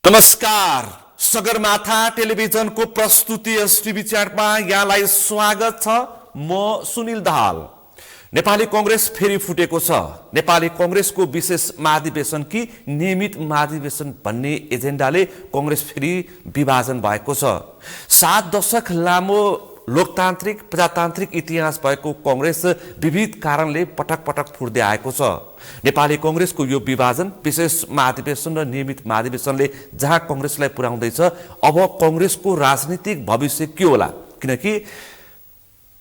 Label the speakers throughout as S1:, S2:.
S1: नमस्कार, सगरमाथा टेलिभिजनको प्रस्तुति टिभी च्याटमा यहाँलाई स्वागत छ। म सुनिल दाहाल। नेपाली कांग्रेस फेरि फुटेको छ। नेपाली कांग्रेसको विशेष महाधिवेशन कि नियमित महाधिवेशन भन्ने एजेन्डाले कांग्रेस फेरि विभाजन भएको छ। 7 दशक लामो लोकतान्त्रिक प्रजातान्त्रिक इतिहास भएको कांग्रेस विविध कारणले पटक पटक फुट्दै आएको छ। नेपाली कांग्रेसको यो विभाजन विशेष महाधिवेशन र नियमित महाधिवेशनले जहाँ कांग्रेसलाई पुर्याउँदैछ, अब कांग्रेसको राजनीतिक भविष्य के होला? किनकि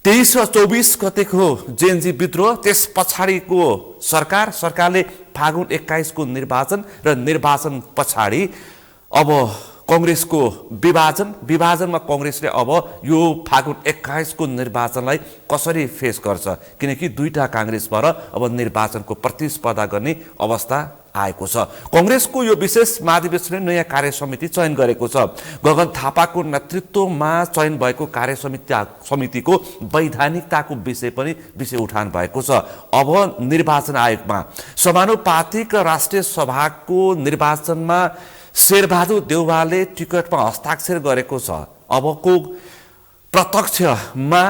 S1: 23 र 24 गतेको जेएनजी विद्रोह, त्यस पछाडिको सरकारले फागुन 21 को निर्वाचन र निर्वाचन पछाडि अब कांग्रेसको विभाजनमा कांग्रेसले अब यो फागुन 21 को निर्वाचनलाई कसरी फेस गर्छ? किनकि दुईटा कांग्रेसबाट अब निर्वाचनको प्रतिस्पर्धा गर्ने अवस्था आएको छ। कांग्रेसको यो विशेष महाधिवेशनले नयाँ कार्य समिति चयन गरेको छ। गगन थापाको नेतृत्वमा चयन भएको कार्य समितिको वैधानिकताको विषय उठान भएको छ। अब निर्वाचन आयोगमा समानुपातिक र राष्ट्रिय सभाको निर्वाचनमा शेरबहादुर देउवाले टिकटमा हस्ताक्षर गरेको छ। अबको प्रत्यक्षमा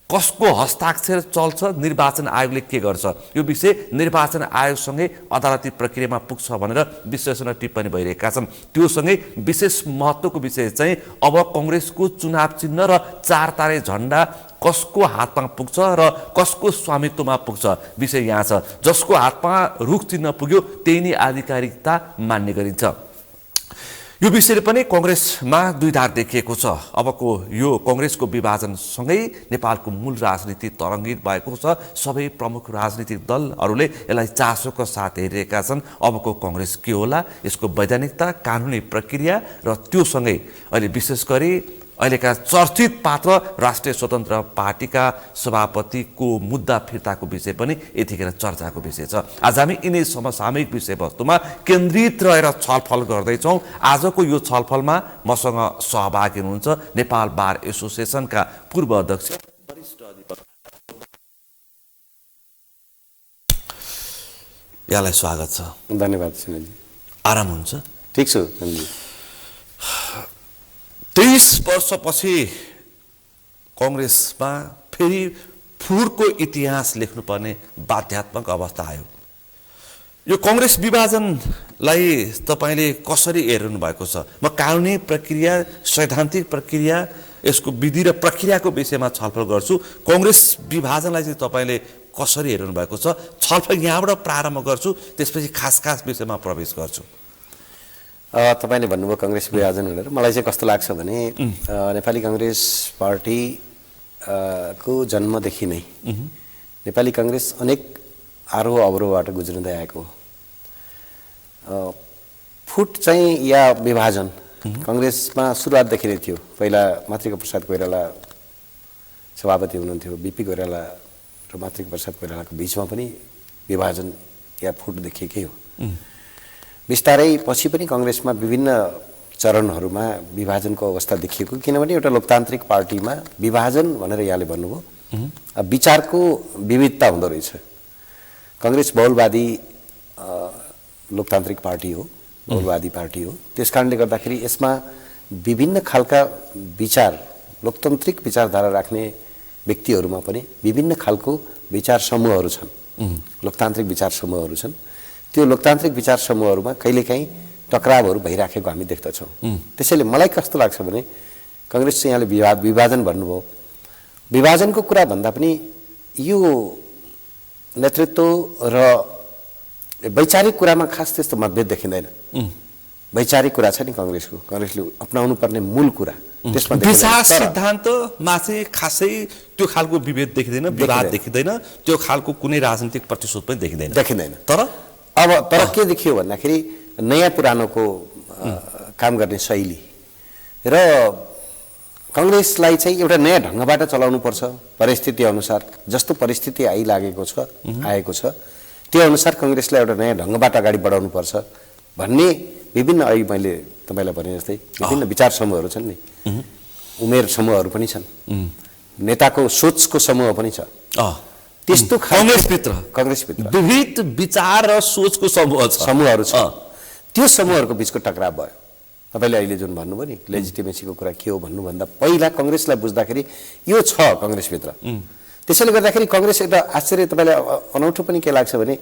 S1: कसको हस्ताक्षर चल्छ, निर्वाचन आयोगले के गर्छ, यो विषय निर्वाचन आयोगसँगै अदालती प्रक्रियामा पुग्छ भनेर विश्लेषण र टिप्पणी भइरहेका छन्। त्योसँगै विशेष महत्त्वको विषय चाहिँ अब कांग्रेसको चुनाव चिन्ह र 4 तारे झण्डा कसको हातमा पुग्छ र कसको स्वामित्वमा पुग्छ विषय यहाँ छ। जसको हातमा रुख चिन्ह पुग्यो त्यही नै आधिकारिकता मान्ने गरिन्छ। यो विषयले पनि कांग्रेसमा द्विधार देखिएको छ। अबको यो कांग्रेसको विभाजनसँगै नेपालको मूल राजनीति तरङ्गित भएको छ। सबै प्रमुख राजनीतिक दलहरूले यसलाई चासोको साथ हेरिरहेका छन्। अबको कांग्रेस के होला, यसको वैधानिकता, कानुनी प्रक्रिया र त्योसँगै अहिले विशेष गरी अहिलेका चर्चित पात्र राष्ट्रिय स्वतन्त्र पार्टीका सभापतिको मुद्दा फिर्ताको विषय पनि यतिखेर चर्चाको विषय छ। आज हामी यिनै समसामयिक विषयवस्तुमा केन्द्रित रहेर छलफल गर्दैछौँ। आजको यो छलफलमा मसँग सहभागी हुनुहुन्छ नेपाल बार एसोसिएसनका पूर्व अध्यक्ष वरिष्ठ अधिवक्ता। यहाँलाई स्वागत छ।
S2: धन्यवाद सुनिलजी।
S1: आराम हुन्छ?
S2: ठिक छु।
S1: 23 वर्षपछि कांग्रेसमा फेरि फुटको इतिहास लेख्नुपर्ने बाध्यात्मक अवस्था आयो। यो कांग्रेस विभाजनलाई तपाईले कसरी हेर्नु भएको छ? म कानुनी प्रक्रिया, सैद्धान्तिक प्रक्रिया, यसको विधि र प्रक्रियाको विषयमा छलफल गर्छु। कांग्रेस विभाजनलाई चाहिँ तपाईले कसरी हेर्नु भएको छ? छलफल यहाँबाट प्रारम्भ गर्छु, त्यसपछि खास विषयमा प्रवेश गर्छु।
S2: तपाईले भन्नुभयो कांग्रेस विभाजन भनेर। मलाई चाहिँ कस्तो लाग्छ भने नेपाली कांग्रेस पार्टी को जन्मदेखि नै नेपाली कांग्रेस अनेक आरोह अवरोहबाट गुज्रिँदै आएको हो। फुट चाहिँ या विभाजन कांग्रेसमा सुरुवातदेखि नै थियो। पहिला मातृका प्रसाद कोइराला सभापति हुनुहुन्थ्यो। बीपी कोइराला र मातृका प्रसाद कोइरालाको बीचमा पनि विभाजन या फुट देखिएकै हो। बिस्तारै पछि पनि कांग्रेसमा विभिन्न चरणहरूमा विभाजनको अवस्था देखिएको। किनभने एउटा लोकतान्त्रिक पार्टीमा विभाजन भनेर यहाँले भन्नुभयो, विचारको विविधता हुँदो रहेछ। कांग्रेस बहुलवादी लोकतान्त्रिक पार्टी हो, बहुलवादी पार्टी हो। त्यसकारणले गर्दाखेरि यसमा विभिन्न खालका विचार, लोकतान्त्रिक विचारधारा राख्ने व्यक्तिहरूमा पनि विभिन्न खालको विचार समूहहरू छन्, लोकतान्त्रिक विचार समूहहरू छन्। त्यो लोकतान्त्रिक विचार समूहहरूमा कहिलेकाहीँ टकरावहरू भइराखेको हामी देख्दछौँ। त्यसैले मलाई कस्तो लाग्छ भने कांग्रेस चाहिँ यहाँले विभाजन भन्नुभयो, विभाजनको कुरा भन्दा पनि यो नेतृत्व र वैचारिक कुरामा खास त्यस्तो मतभेद देखिँदैन। वैचारिक कुरा छ नि कांग्रेसको, कांग्रेसले अपनाउनु पर्ने मूल कुरा, त्यसमा
S1: विचार सिद्धान्तमा चाहिँ खासै त्यो खालको विभेद देखिँदैन, विवाद देखिँदैन, त्यो खालको कुनै राजनीतिक प्रतिशोध पनि देखिँदैन। तर
S2: के देखियो भन्दाखेरि नयाँ पुरानोको काम गर्ने शैली र कांग्रेसलाई चाहिँ एउटा नयाँ ढङ्गबाट चलाउनु पर्छ। परिस्थिति अनुसार जस्तो परिस्थिति आएको छ त्यो अनुसार कांग्रेसलाई एउटा नयाँ ढङ्गबाट अगाडि बढाउनु पर्छ भन्ने विभिन्न, अहिले मैले तपाईलाई भने जस्तै विभिन्न विचार समूहहरू छन् नि, उमेर समूहहरू पनि छन्, नेताको सोचको समूह पनि छ। त्यस्तो कांग्रेसभित्र
S1: विविध विचार र सोचको समूहहरू छ।
S2: त्यो समूहहरूको बिचको टकराव भयो। तपाईँले अहिले जुन भन्नुभयो नि लेजिटिमेसीको कुरा के हो भन्नुभन्दा पहिला कङ्ग्रेसलाई बुझ्दाखेरि यो छ कङ्ग्रेसभित्र। त्यसैले गर्दाखेरि कङ्ग्रेस एउटा आश्चर्य तपाईँलाई अनौठो पनि के लाग्छ भने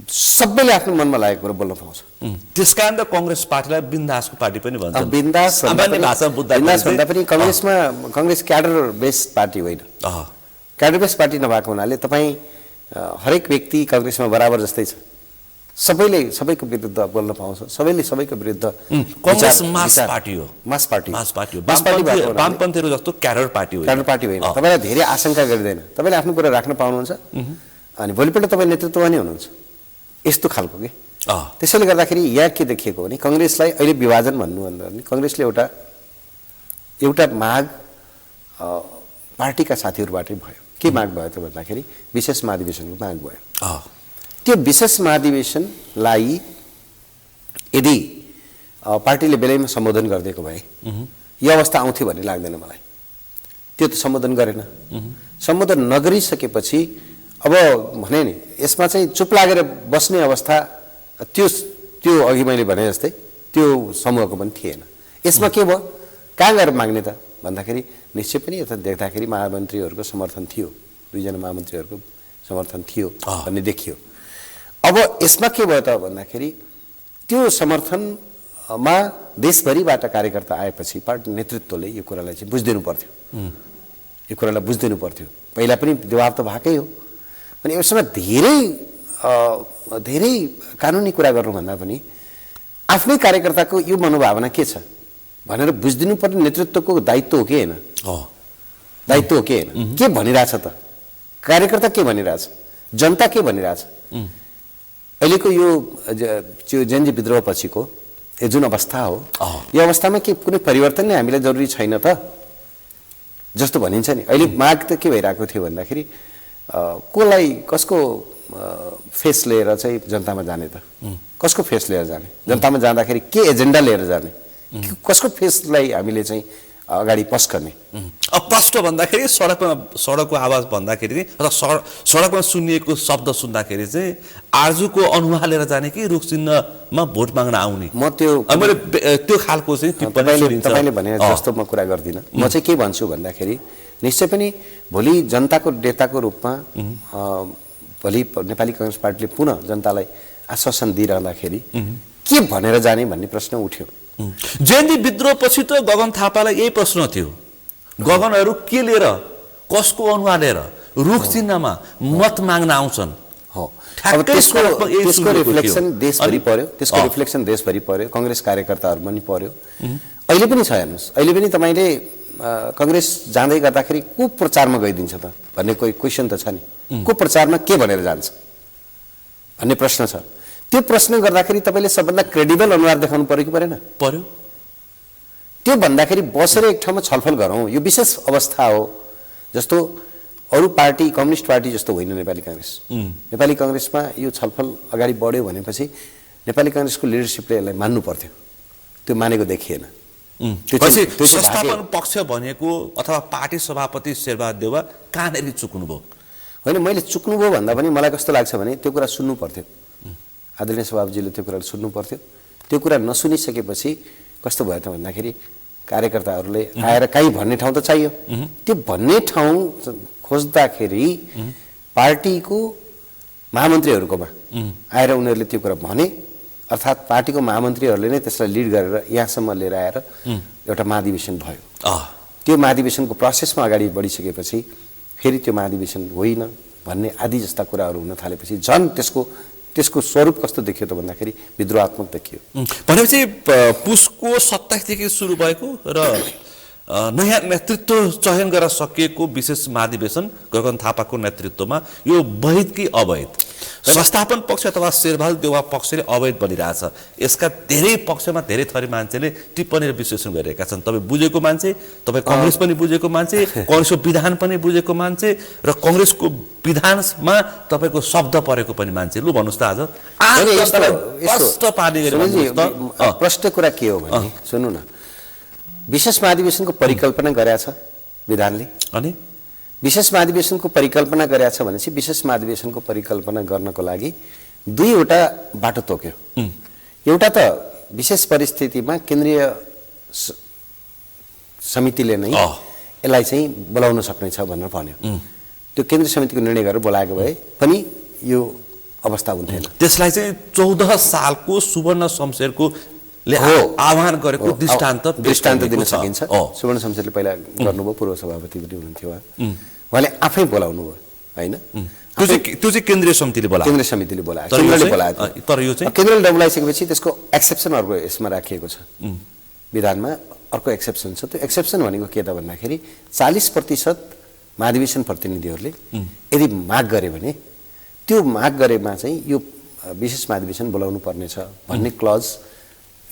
S2: सबैले आफ्नो मनमा लागेको कुरा बोल्न पाउँछ।
S1: त्यसकारण त कङ्ग्रेस पार्टीलाई बिन्दासको पार्टी पनि भन्छ।
S2: बिन्दास भन्दा पनि कङ्ग्रेस क्याडर बेस्ड पार्टी होइन। क्याडर बेस्ड पार्टी नभएको हुनाले तपाईँ हरेक व्यक्ति कङ्ग्रेसमा बराबर जस्तै छ। सबैले सबैको विरुद्ध बोल्न पाउँछ। सबैले सबैको विरुद्ध।
S1: कङ्ग्रेस मास पार्टी हो।
S2: मास पार्टी
S1: हो। वामपन्थीहरू जस्तो क्याडर पार्टी हो।
S2: क्याडर पार्टी होइन। तपाईँलाई धेरै आशंका गरिँदैन। तपाईँले आफ्नो कुरा राख्न पाउनुहुन्छ अनि भोलिपल्ट तपाईँ नेतृत्वमा नै हुनुहुन्छ यस्तो खालको के। त्यसैले गर्दाखेरि यहाँ के देखिएको भने कङ्ग्रेसलाई अहिले विभाजन भन्नुभन्दा पनि कङ्ग्रेसले एउटा माग पार्टीका साथीहरूबाटै भयो। के माग भयो त भन्दाखेरि विशेष महाधिवेशनको माग भयो। त्यो विशेष महाधिवेशनलाई यदि पार्टीले बेलैमा सम्बोधन गरिदिएको भए यो अवस्था आउँथ्यो भन्ने लाग्दैन मलाई। त्यो त सम्बोधन गरेन। सम्बोधन नगरिसकेपछि अब भने नि यसमा चाहिँ चुप लागेर बस्ने अवस्था त्यो अघि मैले भने जस्तै त्यो समूहको पनि थिएन। यसमा के भयो कहाँ गएर माग्ने त भन्दाखेरि निश्चय पनि यता देख्दाखेरि महामन्त्रीहरूको समर्थन थियो। दुईजना महामन्त्रीहरूको समर्थन थियो भन्ने देखियो। अब यसमा के भयो त भन्दाखेरि त्यो समर्थनमा देशभरिबाट कार्यकर्ता आएपछि पार्टी नेतृत्वले यो कुरालाई चाहिँ बुझिदिनु पर्थ्यो। यो कुरालाई बुझिदिनु पर्थ्यो। पहिला पनि जवाब त भएकै हो। अनि यसमा धेरै कानुनी कुरा गर्नुभन्दा पनि आफ्नै कार्यकर्ताको यो मनोभावना के छ भनेर बुझिदिनु पर्ने नेतृत्वको दायित्व हो कि होइन? दायित्व हो कि होइन? के भनिरहेछ त कार्यकर्ता? के भनिरहेछ जनता? के भनिरहेछ? अहिलेको यो जेनजी विद्रोह पछिको यो जुन अवस्था हो यो अवस्थामा के कुनै परिवर्तन नै हामीलाई जरुरी छैन त जस्तो भनिन्छ नि। अहिले माग त के भइरहेको थियो भन्दाखेरि कसलाई कसको फेस लिएर चाहिँ जनतामा जाने त? कसको फेस लिएर जाने? जनतामा जाँदाखेरि के एजेन्डा लिएर जाने? कसको फेसलाई हामीले चाहिँ अगाडि पस गर्ने?
S1: अब प्रश्न भन्दाखेरि सडकको आवाज भन्दाखेरि अथवा सडकमा सुनिएको शब्द सुन्दाखेरि चाहिँ आर्जुको अनुहार लिएर जाने कि रुख चिन्हमा भोट माग्न आउने?
S2: म
S1: मैले त्यो खालको चाहिँ
S2: तपाईँले भने जस्तो म कुरा गर्दिनँ। म चाहिँ के भन्छु भन्दाखेरि निश्चय पनि भोलि जनताको नेताको रूपमा भोलि नेपाली कङ्ग्रेस पार्टीले पुनः जनतालाई आश्वासन दिइरहँदाखेरि के भनेर जाने भन्ने प्रश्न उठ्यो।
S1: जेनजी विद्रोह पछि त गगन थापालाई यही प्रश्न थियो। गगनहरू के लिएर कसको अनुहार लिएर रुख चिन्हमा मत माग्न आउँछन्?
S2: अब त्यसको रिफ्लेक्सन देशभरि पर्यो। त्यसको रिफ्लेक्सन देशभरि पर्यो। कङ्ग्रेस कार्यकर्ताहरूमा पनि पर्यो। अहिले पनि छ हेर्नुहोस्। अहिले पनि तपाईँले कङ्ग्रेस जाँदै गर्दाखेरि को प्रचारमा गइदिन्छ त भन्ने कोही क्वेसन त छ नि। को प्रचारमा के भनेर जान्छ भन्ने प्रश्न छ। त्यो प्रश्न गर्दाखेरि तपाईँले सबभन्दा क्रेडिबल अनुहार देखाउनु पर्यो कि परेन?
S1: पर्यो।
S2: त्यो भन्दाखेरि बसेर एक ठाउँमा छलफल गरौँ। यो विशेष अवस्था हो। जस्तो अरू पार्टी कम्युनिस्ट पार्टी जस्तो होइन नेपाली कङ्ग्रेस। नेपाली कङ्ग्रेसमा यो छलफल अगाडि बढ्यो भनेपछि नेपाली कङ्ग्रेसको लिडरसिपले यसलाई मान्नु पर्थ्यो। त्यो मानेको देखिएन।
S1: संस्थापन पक्ष भनेको अथवा पार्टी सभापति शेरबहादुर देउवा कहाँनिर चुक्नुभयो?
S2: होइन मैले चुक्नुभयो भन्दा पनि मलाई कस्तो लाग्छ भने त्यो कुरा सुन्नु पर्थ्यो। आदरणीय सभापतिजीले त्यो कुरा सुन्नु पर्थ्यो। त्यो कुरा नसुनिसकेपछि कस्तो भयो त भन्दाखेरि कार्यकर्ताहरूले आएर काहीँ भन्ने ठाउँ त चाहियो। त्यो भन्ने ठाउँ खोज्दाखेरि पार्टीको महामन्त्रीहरूकोमा आएर उनीहरूले त्यो कुरा भने अर्थात् पार्टीको महामन्त्रीहरूले नै त्यसलाई लिड गरेर यहाँसम्म लिएर आएर एउटा महाधिवेशन भयो। त्यो महाधिवेशनको प्रोसेसमा अगाडि बढिसकेपछि फेरि त्यो महाधिवेशन होइन भन्ने आदि जस्ता कुराहरू हुन थालेपछि झन् त्यसको स्वरूप कस्तो देखियो त भन्दाखेरि विद्रोहात्मक देखियो।
S1: भनेपछि पुसको 27 देखि सुरु भएको र नयाँ नेतृत्व चयन गरेर सकिएको विशेष महाधिवेशन गगन थापाको नेतृत्वमा यो वैध कि अवैध? संस्थापन पक्ष अथवा शेरबहादुर देउवा पक्षले अवैध बनिरहेछ। यसका धेरै पक्षमा धेरै थरी मान्छेले टिप्पणी र विश्लेषण गरिरहेका छन्। तपाईँ बुझेको मान्छे, तपाईँ कङ्ग्रेस पनि बुझेको मान्छे, कङ्ग्रेसको विधान पनि बुझेको मान्छे र कङ्ग्रेसको विधानमा तपाईँको शब्द परेको पनि मान्छे। लु भन्नुहोस् त आज
S2: प्रश्न कुरा के हो भने सुन्नु न, विशेष महाधिवेशनको परिकल्पना गरेका छ विधानले।
S1: अनि
S2: विशेष महाधिवेशनको परिकल्पना गरेका छ भनेपछि विशेष महाधिवेशनको परिकल्पना गर्नको लागि दुईवटा बाटो तोक्यो। एउटा त विशेष परिस्थितिमा केन्द्रीय समितिले नै यसलाई चाहिँ बोलाउन सक्नेछ भनेर भन्यो। त्यो केन्द्रीय समितिको निर्णय गरेर बोलाएको भए पनि यो अवस्था हुन्थेन।
S1: त्यसलाई चाहिँ 14 सालको सुवर्ण शमशेरको आह्वान गरेको दृष्टान्त
S2: दिन सकिन्छ। सुवर्ण शमशेरले पहिला गर्नुभयो, पूर्व सभापति पनि हुनुहुन्थ्यो उहाँले आफै बोलाउनु भयो हैन।
S1: त्यो चाहिँ केन्द्रीय समितिले बोलायो,
S2: केन्द्रीय समितिले बोलायो, केन्द्रले बोलायो।
S1: तर यो चाहिँ
S2: केन्द्रले बोलाइसकेपछि त्यसको एक्सेप्सन अर्को यसमा राखिएको छ विधानमा, अर्को एक्सेप्सन छ। त्यो एक्सेप्सन भनेको के त भन्दाखेरि 40% महाधिवेशन प्रतिनिधिहरूले यदि माग गरे भने त्यो माग गरेमा चाहिँ यो विशेष महाधिवेशन बोलाउनु पर्नेछ भन्ने क्लज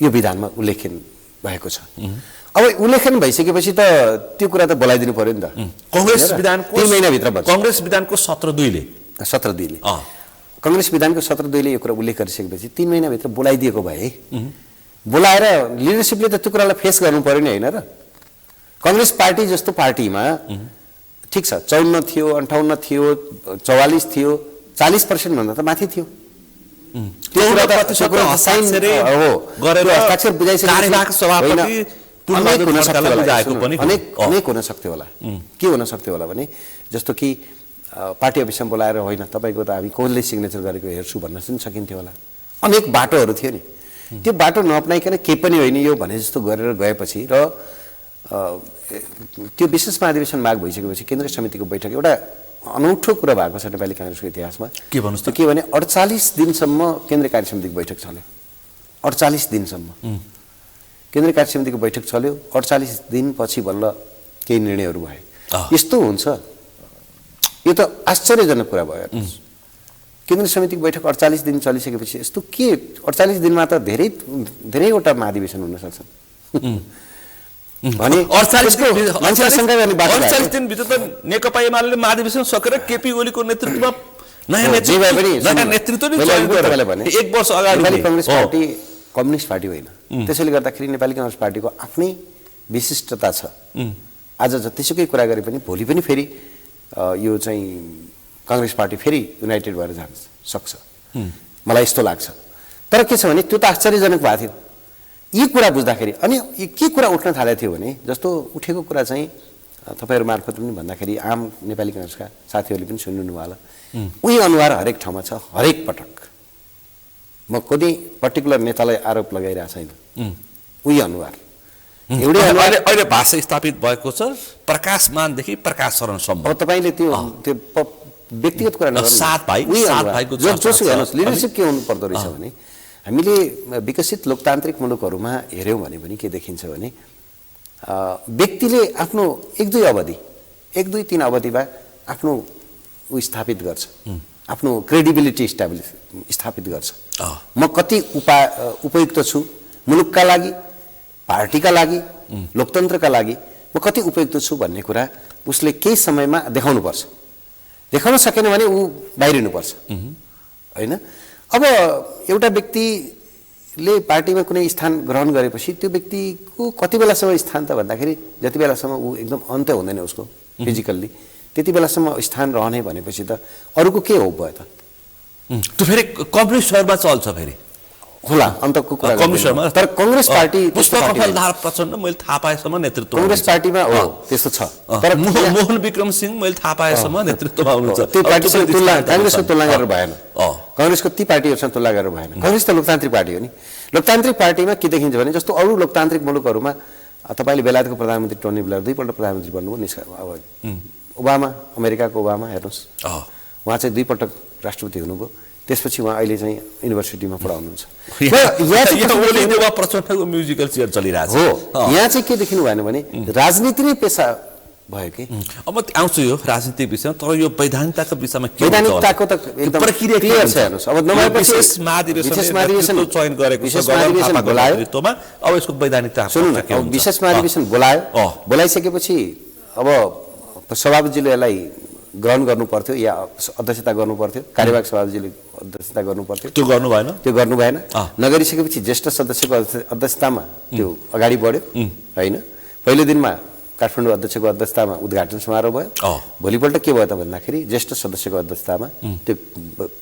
S2: यो विधानमा उल्लेखन भएको छ। अब उल्लेखन भइसकेपछि त त्यो कुरा त बोलाइदिनु पर्यो नि त।
S1: कांग्रेस विधानको
S2: 3 महिनाभित्र
S1: कांग्रेस विधानको सत्र 2ले
S2: कांग्रेस विधानको सत्र 2ले यो कुरा उल्लेख गरिसकेपछि 3 महिनाभित्र बोलाइदिएको भए बोलाएर लिडरसिपले त त्यो कुरालाई फेस गर्नु पर्यो नि हैन र। कांग्रेस पार्टी जस्तो पार्टीमा ठिक छ 54 थियो, 58 थियो, 44 थियो, 40% भन्दा त माथि थियो। त्यो कुरा त अनेक हुन सक्थ्यो होला। के हुन सक्थ्यो होला भने जस्तो कि पार्टी अफिसमा बोलाएर होइन तपाईको त हामी कसले सिग्नेचर गरेको हेर्छु भन्न पनि सकिन्थ्यो होला। अनेक बाटोहरू थियो नि। त्यो बाटो नअपनाइकन केही पनि होइन यो भने जस्तो गरेर गएपछि र त्यो विशेष महाधिवेशन माग भइसकेपछि केन्द्रीय समितिको बैठक एउटा अनौठो कुरा भएको छ नेपाली कांग्रेसको इतिहासमा।
S1: के भन्नुस् त?
S2: के भने 48 दिनसम्म केन्द्रीय कार्य समितिको बैठक चल्यो। 48 दिनसम्म केन्द्रीय कार्य समितिको बैठक चल्यो। 48 दिनपछि बल्ल केही निर्णयहरू भए। यस्तो हुन्छ, यो त आश्चर्यजनक कुरा भयो। केन्द्रीय समितिको बैठक 48 दिन चलिसकेपछि यस्तो के 48 दिनमा त धेरैवटा महाधिवेशन हुन सक्छ भने 48
S1: दिनभित्र त नेकपा एमाले महाधिवेशन सकेर केपी ओलीको नेतृत्वमा नयाँ नेतृत्व
S2: भने
S1: 1 वर्ष अगाडि
S2: Nepali Congress party communist party होइन। त्यसैले गर्दाखेरि नेपाली कांग्रेस पार्टीको आफ्नै विशिष्टता छ। आज जतिसुकै कुरा गरे पनि भोलि पनि फेरि यो चाहिँ कांग्रेस पार्टी फेरि युनाइटेड भएर जान सक्छ मलाई यस्तो लाग्छ। तर के छ भने त्यो त आश्चर्यजनक भएको थियो यी कुरा बुझ्दाखेरि। अनि के कुरा उठ्न थालेको थियो भने जस्तो उठेको कुरा चाहिँ तपाईहरु मार्फत पनि भन्दाखेरि आम नेपाली कांग्रेसका साथीहरूले पनि सुन्नु होला। उही अनुहार हरेक ठाउँमा छ, हरेक पटक। म कुनै पर्टिकुलर नेतालाई आरोप लगाइरहेको छैन। उही अनुहार
S1: एउटै अहिले भाषा स्थापित भएको छ प्रकाशमानदेखि प्रकाश शरणसम्म।
S2: अब तपाईले त्यो व्यक्तिगत कुरा नगर्नु।
S1: सात भाइको
S2: जोसुकै हेर्नुस् लिडरशिप के हुनु पर्दो रहेछ भने हामीले विकसित लोकतान्त्रिक मुलुकहरुमा हेर्यौं भने पनि के देखिन्छ भने व्यक्तिले आफ्नो 1-2 अवधि 1-2-3 अवधिमा आफ्नो स्थापित गर्छ, आफ्नो क्रेडिबिलिटी स्थापित गर्छ। म कति उपयुक्त छु मुलुकका लागि, पार्टीका लागि, लोकतन्त्रका लागि म कति उपयुक्त छु भन्ने कुरा उसले केही समयमा देखाउनु पर्छ। देखाउन सकेन भने ऊ बाहिरिनु पर्छ हैन। अब एउटा व्यक्तिले पार्टीमा कुनै स्थान ग्रहण गरेपछि त्यो व्यक्तिको कति बेलासम्म स्थान त भन्दाखेरि जति बेलासम्म ऊ एकदम अन्त्य हुँदैन उसको फिजिकल्ली त्यति बेलासम्म स्थान रहने भनेपछि त अरूको के हो भयो त?
S1: त्यो फेरि कम्युनिस्टहरुमा चल्छ फेरि
S2: होला अन्तको कुरा
S1: कम्युनिस्टहरुमा।
S2: तर कांग्रेस पार्टी
S1: पुष्पकमलदार प्रचण्ड मैले थाहा पाएसम्म नेतृत्व
S2: कांग्रेस पार्टीमा हो त्यस्तो छ। तर
S1: मोहन विक्रम सिंह मैले थाहा पाएसम्म नेतृत्वमा हुनुहुन्छ।
S2: त्यो पार्टीसँग तुलना कांग्रेसको तुलना गरेर भएन। कांग्रेसको ती पार्टीहरुसँग तुलना गरेर भएन। कांग्रेस त लोकतान्त्रिक पार्टी हो नि। लोकतान्त्रिक पार्टीमा के देखिन्छ भने जस्तो अरु लोकतान्त्रिक मुलुकहरुमा तपाईले बेलायतको प्रधानमन्त्री टोनी ब्लेयर दुईपल्ट प्रधानमन्त्री बन्नुभयो। अब ओबामा अमेरिकाको ओबामा हेर्नुस् उहाँ चाहिँ दुईपटक राष्ट्रपति हुनुभयो। त्यसपछि उहाँ अहिले चाहिँ युनिभर्सिटीमा पढाउनुहुन्छ।
S1: यहाँ प्रचण्डको म्युजिकल चेयर चलिरहेछ
S2: हो। यहाँ चाहिँ के देखिनु भएन भने राजनीति नै पेशा भयो कि।
S1: अब म आउँछु यो राजनीतिक विषयमा, तर यो वैधानिकताको विषयमा के
S2: वैधानिकताको त एकदम
S1: प्रक्रिया
S2: क्लियर छ। हेर्नुस् अब नभएपछि
S1: विशेष महाधिवेशन चयन गरेको छ नेतृत्वमा। अब यसको वैधानिकता
S2: सुन्नु न, विशेष महाधिवेशन बोलायो, बोलाइसकेपछि अब सभापतिजीले यसलाई ग्रहण गर्नु पर्थ्यो या अध्यक्षता गर्नु पर्थ्यो। कार्यवाहक सभापतिजीले अध्यक्षता गर्नु पर्थ्यो।
S1: त्यो गर्नु भएन। त्यो
S2: गर्नु भएन। नगरिसकेपछि ज्येष्ठ सदस्यको अध्यक्षतामा त्यो अगाडि बढ्यो हैन। पहिलो दिनमा काठमाडौँ अध्यक्षको अध्यक्षतामा उद्घाटन समारोह भयो। भोलिपल्ट के भयो त भन्दाखेरि ज्येष्ठ सदस्यको अध्यक्षतामा त्यो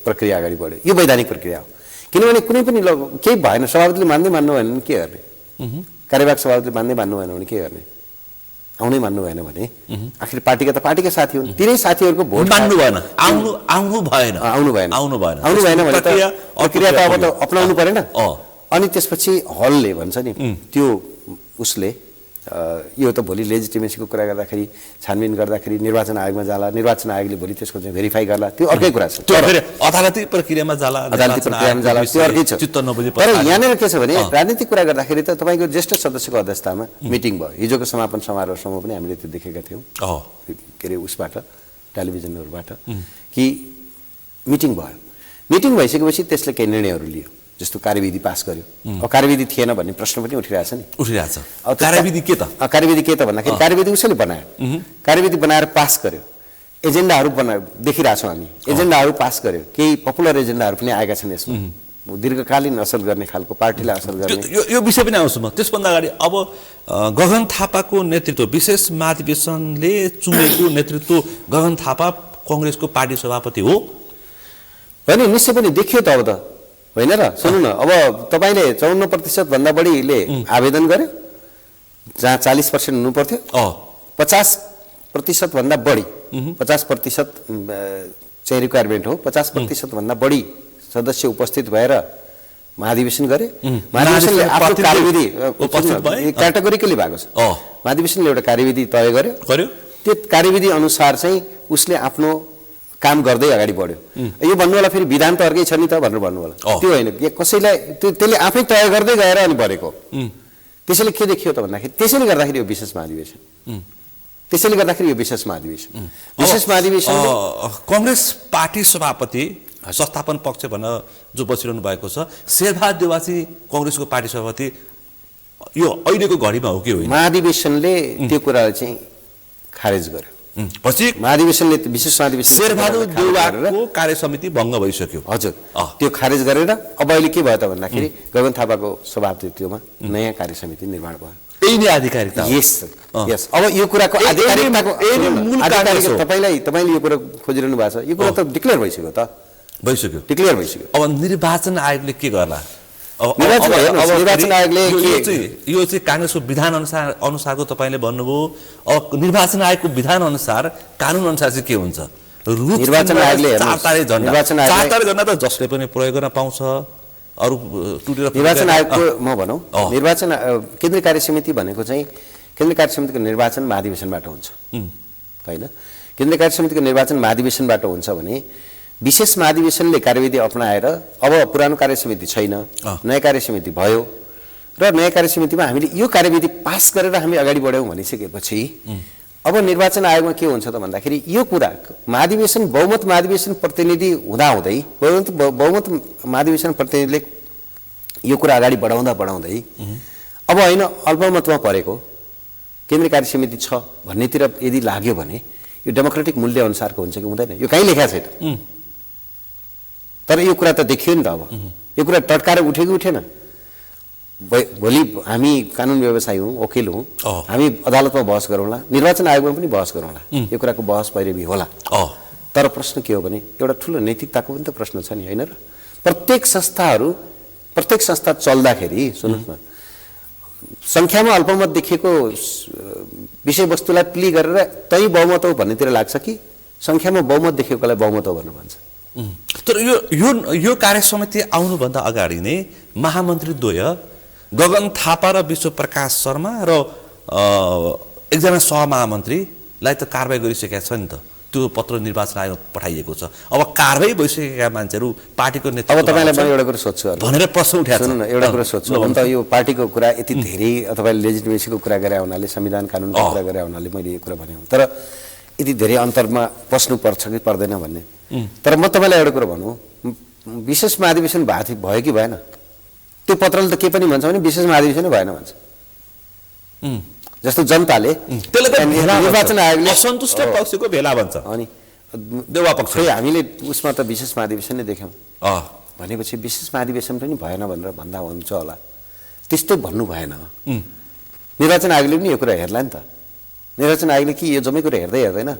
S2: प्रक्रिया अगाडि बढ्यो। यो वैधानिक प्रक्रिया हो। किनभने कुनै पनि केही भएन, सभापतिले मान्नु भएन भने के गर्ने, कार्यवाहक सभापतिले मान्नु भएन भने के गर्ने, आउनै मान्नु भएन भने आखिर पार्टीका त पार्टीका साथी हुन्, तिनै साथीहरूको भोट
S1: मान्नु भएन, आउनु भएन
S2: भने त प्रक्रिया त अब त अपनाउनु परेन। अनि त्यसपछि हलले भन्छ नि त्यो उसले यो त भोलि लेजिटिमेसीको कुरा गर्दाखेरि छानबिन गर्दाखेरि निर्वाचन आयोगमा जाला, निर्वाचन आयोगले भोलि त्यसको चाहिँ भेरिफाई गर्ला, त्यो अर्कै कुरा छ।
S1: अदालती प्रक्रियामा जाला,
S2: त्यो अर्कै छ। तर यहाँनिर के छ भने राजनीतिक कुरा गर्दाखेरि त तपाईँको ज्येष्ठ सदस्यको अध्यक्षतामा मिटिङ भयो, हिजोको समापन समारोहसम्म पनि हामीले त्यो देखेका थियौँ के अरे उसबाट टेलिभिजनहरूबाट कि मिटिङ भयो। मिटिङ भइसकेपछि त्यसले केही निर्णयहरू लियो, जस्तो कार्यविधि पास गर्यो। अब कार्यविधि थिएन भन्ने प्रश्न पनि उठिरहेछ नि,
S1: कार्यविधि के त
S2: भन्दाखेरि कार्यविधि उसैले बनायो, कार्यविधि बनाएर पास गर्यो, एजेन्डाहरू देखिरहेछौँ हामी, एजेन्डाहरू पास गर्यो, केही पपुलर एजेन्डाहरू पनि आएका छन् यसमा, दीर्घकालीन असर गर्ने खालको, पार्टीलाई असर गर्ने।
S1: यो विषय पनि आउँछु म। त्यसभन्दा अगाडि अब गगन थापाको नेतृत्व, विशेष महाधिवेशनले चुनेको नेतृत्व गगन थापा कङ्ग्रेसको पार्टी सभापति हो
S2: होइन, निश्चय पनि देखियो त अब त होइन र। सुन्नु न, अब तपाईँले 54% भन्दा बढीले आवेदन गर्यो, जहाँ 40% हुनु पर्थ्यो, 50% भन्दा बढी, 50% चाहिँ रिक्वायरमेन्ट हो, 50% भन्दा बढी सदस्य उपस्थित भएर महाधिवेशन गरे। महाधिवेशनले आफ्नो कार्यविधि क्याटेगोरिकली भएको छ, महाधिवेशनले एउटा कार्यविधि तय गर्यो, त्यो कार्यविधि अनुसार चाहिँ उसले आफ्नो काम गर्दै अगाडि बढ्यो। यो भन्नु होला फेरि विधान त अर्कै छ नि त भनेर भन्नु होला, त्यो होइन, कसैलाई त्यसले आफै तय गर्दै गएर अनि बढेको। त्यसैले के देखियो त भन्दाखेरि त्यसैले गर्दाखेरि यो विशेष महाधिवेशन, विशेष महाधिवेशन
S1: कङ्ग्रेस पार्टी सभापति संस्थापन पक्ष भनेर जो बसिरहनु भएको छ शेरबहादुर देवासी कङ्ग्रेसको पार्टी सभापति यो अहिलेको घडीमा हो कि होइन?
S2: महाधिवेशनले त्यो कुरा चाहिँ खारेज गर्यो।
S1: पछि
S2: महाधिवेशनले विशेष महाधिवेशन
S1: शेरबहादुर देउवाको कार्य समिति भङ्ग भइसक्यो।
S2: हजुर, त्यो खारेज गरेर अब अहिले के भयो त भन्दाखेरि गगन थापाको सभापतित्वमा नयाँ कार्य समिति निर्माण भयो।
S1: यही नै आधिकारिकता।
S2: यस अब यो कुराको आधिकारिकताको तपाईँले यो कुरा खोजिरहनु भएको छ, यो कुरा त डिक्लेयर भइसक्यो त, डिक्लेयर भइसक्यो।
S1: अब निर्वाचन आयोगले के गर्ला?
S2: निर्वाचन आयोगले
S1: यो चाहिँ काङ्ग्रेसको विधान अनुसारको तपाईँले भन्नुभयो, अब निर्वाचन आयोगको विधान अनुसार कानुन अनुसार चाहिँ के हुन्छ?
S2: निर्वाचन आयोगले
S1: झन्डा त जसले पनि प्रयोग गर्न पाउँछ, अरू टुटेर
S2: निर्वाचन आयोगको म भनौँ निर्वाचन केन्द्रीय कार्य समिति भनेको चाहिँ केन्द्रीय कार्य समितिको निर्वाचन महाधिवेशनबाट हुन्छ होइन। केन्द्रीय कार्य समितिको निर्वाचन महाधिवेशनबाट हुन्छ भने विशेष महाधिवेशनले कार्यविधि अपनाएर अब पुरानो कार्य समिति छैन, नयाँ कार्य समिति भयो र नयाँ कार्य समितिमा हामीले यो कार्यविधि पास गरेर हामी अगाडि बढ्यौँ भनिसकेपछि अब निर्वाचन आयोगमा के हुन्छ त भन्दाखेरि यो कुरा महाधिवेशन बहुमत महाधिवेशन प्रतिनिधि हुँदाहुँदै बहुमत महाधिवेशन प्रतिनिधिले यो कुरा अगाडि बढाउँदै अब होइन अल्पमतमा परेको केन्द्रीय कार्य समिति छ भन्नेतिर यदि लाग्यो भने यो डेमोक्रेटिक मूल्य अनुसारको हुन्छ कि हुँदैन, यो कहीँ लेखा छैन। तर यो कुरा त देखियो नि त, अब यो कुरा टटकाएर उठेको उठेन। भोलि हामी कानुन व्यवसायी हौँ, वकिल हौँ, हामी अदालतमा बहस गरौँला, निर्वाचन आयोगमा पनि बहस गरौँला, यो कुराको बहस पैरवी होला। तर प्रश्न के हो भने एउटा ठुलो नैतिकताको पनि त प्रश्न छ नि, होइन र? प्रत्येक संस्था चल्दाखेरि सुन्नुहोस् न, सङ्ख्यामा अल्पमत देखिएको विषयवस्तुलाई प्ली गरेर तै बहुमत हो भन्नेतिर लाग्छ कि सङ्ख्यामा बहुमत देखेकोलाई बहुमत हो भनेर भन्छ।
S1: तर यो कार्य समिति आउनुभन्दा अगाडि नै महामन्त्री द्वय गगन थापा र विश्वप्रकाश शर्मा र एकजना सहमहामन्त्रीलाई त कारबाही गरिसकेका छ नि त, त्यो पत्र निर्वाचन आयोग पठाइएको छ। अब कारबाही भइसकेका मान्छेहरू पार्टीको नेतृत्व
S2: अब तपाईँलाई म एउटा कुरा सोध्छु
S1: भनेर प्रश्न उठाएको छ।
S2: सुन्नु न, एउटा कुरा सोध्छु, अन्त यो पार्टीको कुरा यति धेरै तपाईँले लेजिटिमेसीको कुरा गरे हुनाले, संविधान कानुनको कुरा गरे हुनाले मैले यो कुरा भने, तर यति धेरै अन्तरमा पस्नुपर्छ कि पर्दैन भन्ने। तर म तपाईँलाई एउटा कुरा भनौँ, विशेष महाधिवेशन भयो कि भएन? त्यो पत्रले त के पनि भन्छ भने विशेष महाधिवेशनै भएन भन्छ। जस्तो जनताले निर्वाचन आयोगले
S1: असन्तुष्ट पक्षको भेला भन्छ
S2: अनि
S1: देउवा पक्ष
S2: हामीले उसमा त विशेष महाधिवेशन नै देख्यौँ भनेपछि विशेष महाधिवेशन पनि भएन भनेर भन्दा हुन्छ होला, त्यस्तो भन्नु भएन। निर्वाचन आयोगले पनि यो कुरा हेर्ला नि त। निर्वाचन आयोगले कि यो जम्मै कुरा हेर्दैन,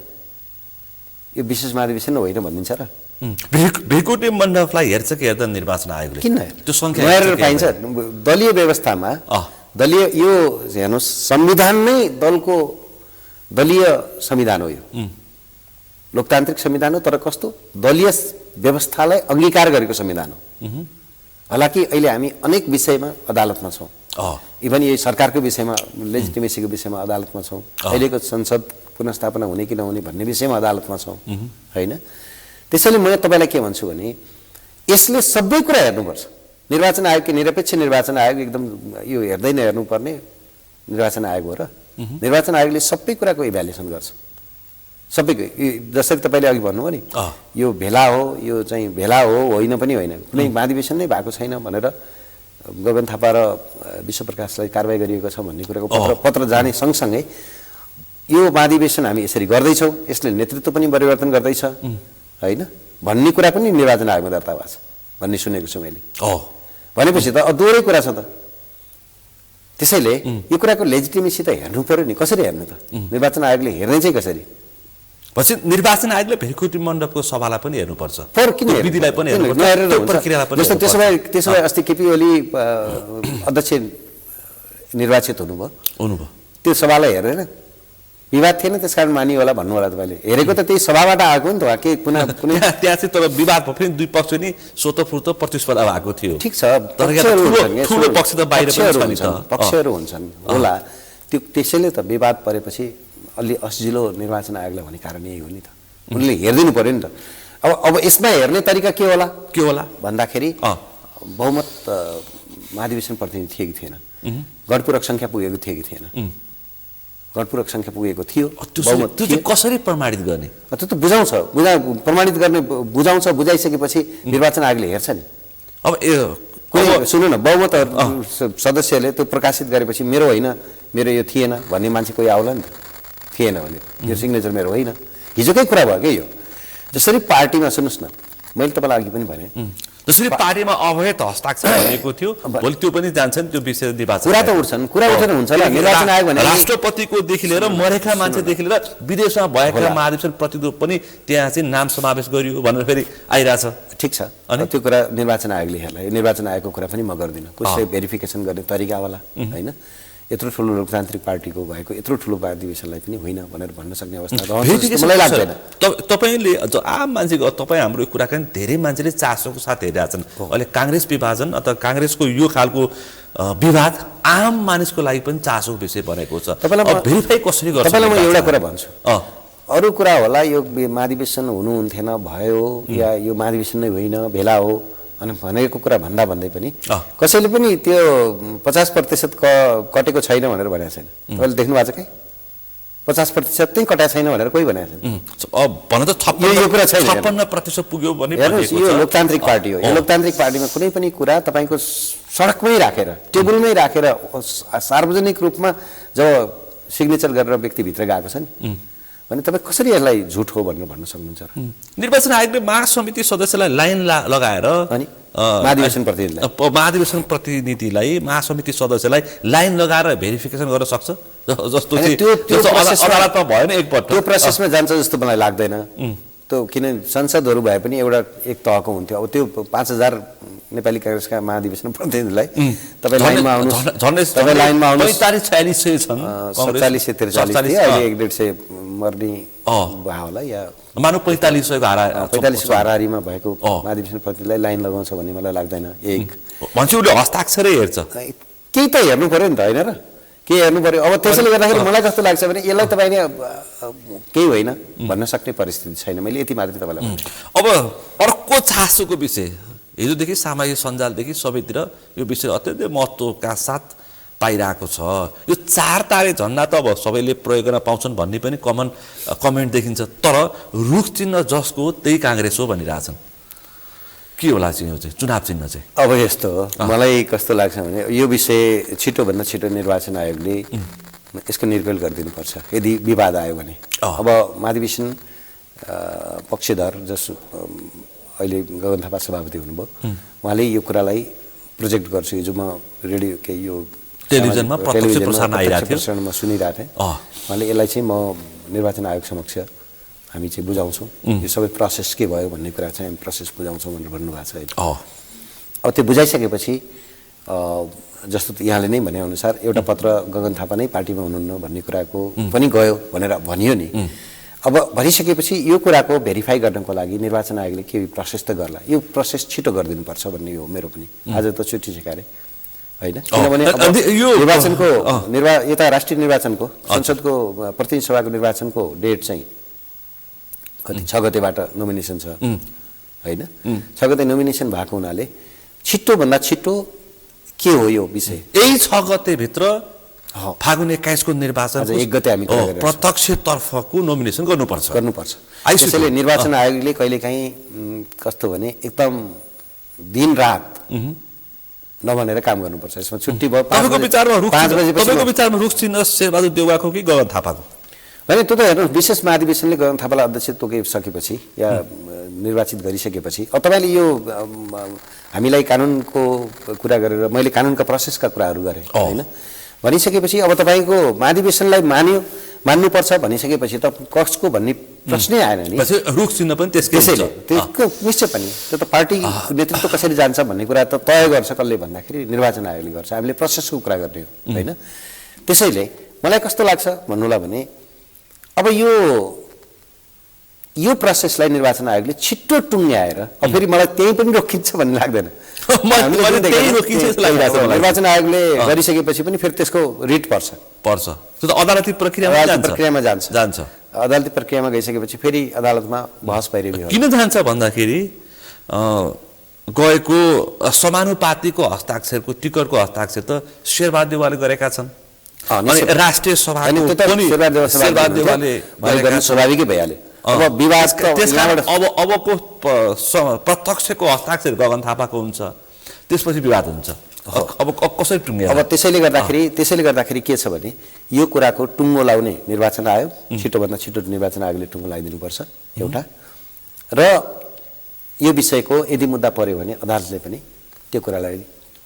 S2: यो विशेष महाधिवेशन होइन भनिदिन्छ र?
S1: भ्रिकुटी मण्डपलाई हेर्छ कि हेर्दैन निर्वाचन आयोगले?
S2: किन
S1: त्यो संख्या
S2: नहेरेर पाइन्छ? दलीय व्यवस्थामा दलीय यो हेर्नुहोस्, संविधान नै दलीय संविधान हो। यो लोकतान्त्रिक संविधान हो, तर कस्तो दलीय व्यवस्थालाई अंगीकार गरेको संविधान हो। हालाकि अहिले हामी अनेक विषयमा अदालतमा छौँ। इभन यही सरकारको विषयमा, लेजिटिमेसीको विषयमा अदालतमा छौँ। अहिलेको संसद पुनर्स्थापना हुने कि नहुने भन्ने विषयमा अदालतमा छौँ, होइन? त्यसैले म तपाईँलाई के भन्छु भने यसले सबै कुरा हेर्नुपर्छ। निर्वाचन आयोग कि निरपेक्ष निर्वाचन आयोग एकदम यो हेर्दै नहेर्नुपर्ने निर्वाचन आयोग हो र निर्वाचन आयोगले सबै कुराको इभ्यालुएसन गर्छ। सबैको, जसरी तपाईँले अघि भन्नुभयो नि, यो भेला हो, यो चाहिँ भेला हो, होइन पनि होइन, कुनै महाधिवेशन नै भएको छैन भनेर गगन थापा र विश्वप्रकाशलाई कारबाही गरिएको छ भन्ने कुराको पत्र जाने सँगसँगै यो महाधिवेशन हामी यसरी गर्दैछौँ, यसले नेतृत्व पनि परिवर्तन गर्दैछ, होइन भन्ने कुरा पनि निर्वाचन आयोगमा दर्ता भएको छ भन्ने सुनेको छु मैले। भनेपछि त दोहोरै कुरा छ त। त्यसैले यो कुराको लेजिटिमेसी त हेर्नु पर्यो नि। कसरी हेर्नु त? निर्वाचन आयोगले हेर्ने चाहिँ कसरी?
S1: पछि निर्वाचन आयोगले भ्रिकुटी मण्डपको सभालाई पनि हेर्नुपर्छ,
S2: तर किन
S1: विधिलाई पनि हेर्नुपर्छ, त्यो प्रक्रियालाई पनि।
S2: जस्तो त्यसो भए अस्ति केपी ओली अध्यक्ष निर्वाचित हुनुभयो, त्यो सभालाई हेरेन, विवाद थिएन, त्यसकारण मानियो होला भन्नु होला तपाईँले। हेरेको त त्यही सभाबाट आएको नि त, के कुनै
S1: त्यहाँ चाहिँ तर विवाद भयो पनि दुई पक्ष नि स्वतःफूर्त प्रतिस्पर्धा भएको थियो।
S2: ठिक छ,
S1: ठुलो पक्ष त बाहिर पनि छ नि,
S2: पक्षहरू हुन्छन् होला। त्यो त्यसैले त विवाद परेपछि अलि असजिलो निर्वाचन आयोगलाई भन्ने कारण यही हो नि त। उनले हेरिदिनु पर्यो नि त। अब यसमा हेर्ने तरिका के होला भन्दाखेरि बहुमत महाधिवेशन प्रतिनिधि थियो कि थिएन, गणपूरक सङ्ख्या पुगेको थियो कि थिएन? गणपूरक सङ्ख्या पुगेको थियो।
S1: त्यो कसरी प्रमाणित गर्ने?
S2: त्यो त प्रमाणित गर्ने बुझाइसकेपछि निर्वाचन आयोगले हेर्छ नि।
S1: अब
S2: सुन्नु न, बहुमत सदस्यले त्यो प्रकाशित गरेपछि मेरो होइन, मेरो यो थिएन भन्ने मान्छे कोही आउला नि त? थिएन भने यो सिग्नेचर मेरो होइन। हिजोकै कुरा भयो कि यो। जसरी पार्टीमा सुन्नुहोस् न, मैले तपाईँलाई अघि पनि भने
S1: जसरी पार्टीमा अवैध हस्ताक्षर भएको थियो, भोलि त्यो पनि जान्छ नि, त्यो विषय निर्वाचन
S2: कुरा त उठ्छन्, कुरा उठेर हुन्छ नि। निर्वाचन आयोग भने
S1: राष्ट्रपतिकोदेखि लिएर मरेका मान्छेदेखि लिएर विदेशमा भएका महाधिवेशन प्रतिनिधि पनि त्यहाँ चाहिँ नाम समावेश गरियो भनेर फेरि आइरहेछ।
S2: ठिक छ, अनि त्यो कुरा निर्वाचन आयोगले हेर्ला। निर्वाचन आयोगको कुरा पनि म गर्दिनँ, कसरी भेरिफिकेसन गर्ने तरिका होला, होइन? यत्रो ठुलो लोकतान्त्रिक पार्टीको भएको यत्रो ठुलो अधिवेशनलाई पनि होइन भनेर भन्न सक्ने अवस्था मलाई लाग्दैन।
S1: तपाईँले आम मान्छेको, तपाईँ हाम्रो यो कुराकानी धेरै मान्छेले चासोको साथ हेरिरहेछन्। अहिले काङ्ग्रेस विभाजन अथवा काङ्ग्रेसको यो खालको विवाद आम मानिसको लागि पनि चासोको विषय बनेको छ। भेरिफाई कसरी गर्छ?
S2: तपाईँलाई म एउटा कुरा भन्छु, अरू कुरा होला, यो महाधिवेशन हुनुहुन्थेन भयो, या यो महाधिवेशन नै होइन भेला हो अनि भनेको कुरा भन्दै पनि कसैले पनि त्यो 50% कटेको छैन भनेर भनेको छैन। तपाईँले देख्नु भएको छ कहीँ 50% चाहिँ कटाएको छैन भनेर कोही भनेको छैन।
S1: भन त
S2: यो कुरा छैन,
S1: 56% पुग्यो भने
S2: हेर्नुहोस्, यो लोकतान्त्रिक पार्टी हो। यो लोकतान्त्रिक पार्टीमा कुनै पनि कुरा तपाईँको सडकमै राखेर, टेबलमै राखेर, सार्वजनिक रूपमा जब सिग्नेचर गरेर व्यक्तिभित्र गएको छ नि, भने तपाईँ कसरी यसलाई झुट हो भनेर भन्न सक्नुहुन्छ र?
S1: निर्वाचन आयोगले महासमिति सदस्यलाई लाइन लगाएर
S2: अनि महाधिवेशन
S1: प्रतिनिधिलाई, महासमिति सदस्यलाई लाइन लगाएर भेरिफिकेसन गर्न सक्छ? जस्तो अदालतमा भयो नि एकपल्ट,
S2: त्यो प्रोसेसमा जान्छ जस्तो मलाई लाग्दैन। त्यो किन संसदहरू भए पनि एक तहको हुन्थ्यो। अब त्यो 5000 नेपाली काङ्ग्रेसका महाधिवेशन प्रतिनिधिलाई तपाईँ लाइनमा आउनुहोस्, तपाईँ लाइनमा आउनुहोस्,
S1: 45-46 छन्,
S2: 47-43 अहिले 150 मर्ने भयो होला, या
S1: मानव 4500
S2: हाराहारीमा भएको महाधिवेशन प्रतिनिधिलाई लाइन लगाउँछ भन्ने मलाई लाग्दैन। एक
S1: भन्छ उसले हस्ताक्षरै हेर्छ,
S2: केही त हेर्नु पर्यो नि त, होइन र? के हेर्नु पर्यो? अब त्यसैले गर्दाखेरि मलाई कस्तो लाग्छ भने यसलाई तपाईँले केही होइन भन्न सक्ने परिस्थिति छैन। मैले यति मात्रै तपाईँलाई भन्छु।
S1: अब अर्को चासोको विषय, हिजोदेखि सामाजिक सञ्जालदेखि सबैतिर यो विषय अत्यन्तै महत्त्वका साथ पाइरहेको छ। यो 4 तारे झन्डा त अब सबैले प्रयोग गर्न पाउँछन् भन्ने पनि कमेन्ट देखिन्छ, तर रुख चिन्ह जसको त्यही काङ्ग्रेस हो भनिरहेछन्। के होला चिन्ह चाहिँ, चुनाव चिन्ह चाहिँ?
S2: अब यस्तो हो, मलाई कस्तो लाग्छ भने यो विषय छिटोभन्दा छिटो निर्वाचन आयोगले यसको निर्गल गरिदिनुपर्छ यदि विवाद आयो भने। अब महाधिवेशन पक्षधर जस अहिले गगन थापा सभापति हुनुभयो, उहाँले यो कुरालाई प्रोजेक्ट गर्छु, जो म रेडियो के यो
S1: टेलिभिजनमा प्रसारणमा सुनिरहेको
S2: थिएँ। उहाँले यसलाई चाहिँ म निर्वाचन आयोग समक्ष हामी चाहिँ बुझाउँछौँ यो सबै प्रोसेस के भयो भन्ने कुरा चाहिँ हामी प्रोसेस बुझाउँछौँ भनेर भन्नुभएको छ अहिले अब त्यो बुझाइसकेपछि जस्तो यहाँले नै भनेअनुसार एउटा पत्र गगन थापा नै पार्टीमा हुनुहुन्न भन्ने कुराको पनि गयो भनेर भनियो नि अब भनिसकेपछि यो कुराको भेरिफाई गर्नको लागि निर्वाचन आयोगले के प्रोसेस त गर्ला यो प्रोसेस छिटो गरिदिनुपर्छ भन्ने हो मेरो पनि आज त छुट्टी सिकारे होइन किनभने निर्वाचनको यता राष्ट्रिय निर्वाचनको संसदको प्रतिनिधि सभाको निर्वाचनको डेट चाहिँ कति 6 गतेबाट नोमिनेसन छ होइन 6 गते नोमिनेसन भएको हुनाले छिट्टोभन्दा छिट्टो के हो यो विषय
S1: यही 6 गतेभित्र फागुन 21 को निर्वाचन
S2: 1 गते हामी
S1: प्रत्यक्ष तर्फको नोमिनेसन गर्नुपर्छ
S2: त्यसैले निर्वाचन आयोगले कहिलेकाहीँ कस्तो भने एकदम दिन रात नभनेर काम गर्नुपर्छ यसमा छुट्टी भयो
S1: 5 विचारमा रुख चिन्ह शेरबहादुर देउवाको कि गगन थापाको
S2: होइन त्यो त हेर्नु विशेष महाधिवेशनले गगन थापालाई अध्यक्ष तोकिसकेपछि या निर्वाचित गरिसकेपछि अब तपाईँले यो हामीलाई कानुनको कुरा गरेर मैले कानुनका प्रोसेसका कुराहरू गरेँ होइन भनिसकेपछि अब तपाईँको महाधिवेशनलाई मान्नुपर्छ भनिसकेपछि त कसको भन्ने प्रश्नै आएन नि
S1: रुख चिन्ह पनि त्यसैले
S2: त्यसको निश्चय पनि त्यो त पार्टी नेतृत्व कसरी जान्छ भन्ने कुरा त तय गर्छ कसले भन्दाखेरि निर्वाचन आयोगले गर्छ हामीले प्रोसेसको कुरा गर्ने हो होइन त्यसैले मलाई कस्तो लाग्छ भन्नुलाई भने अब यो प्रोसेसलाई निर्वाचन आयोगले छिट्टो टुङ्ग्याएर अब फेरि मलाई त्यही पनि रोकिन्छ भन्ने लाग्दैन निर्वाचन आयोगले गरिसकेपछि पनि फेरि त्यसको रिट पर्छ
S1: त्यो त अदालती प्रक्रियामा
S2: जान्छ अदालती प्रक्रियामा गइसकेपछि फेरि अदालतमा बहस भइरहेको
S1: किन जान्छ भन्दाखेरि गएको समानुपातिको हस्ताक्षरको टिकटको हस्ताक्षर त शेरबहादुर देउवाले गरेका छन् राष्ट्रिय सभाको पनि शेरबहादुर देउवाले
S2: स्वाभाविकै भइहाल्यो अब विवाद
S1: अबको प्रत्यक्षको हस्ताक्षर गगन थापाको हुन्छ त्यसपछि विवाद हुन्छ अब कसरी टुङ्गे
S2: अब त्यसैले गर्दाखेरि के छ भने यो कुराको टुङ्गो लाउने निर्वाचन आयोग छिटोभन्दा छिटो निर्वाचन आयोगले टुङ्गो लगाइदिनुपर्छ एउटा र यो विषयको यदि मुद्दा पर्यो भने अदालतले पनि त्यो कुरालाई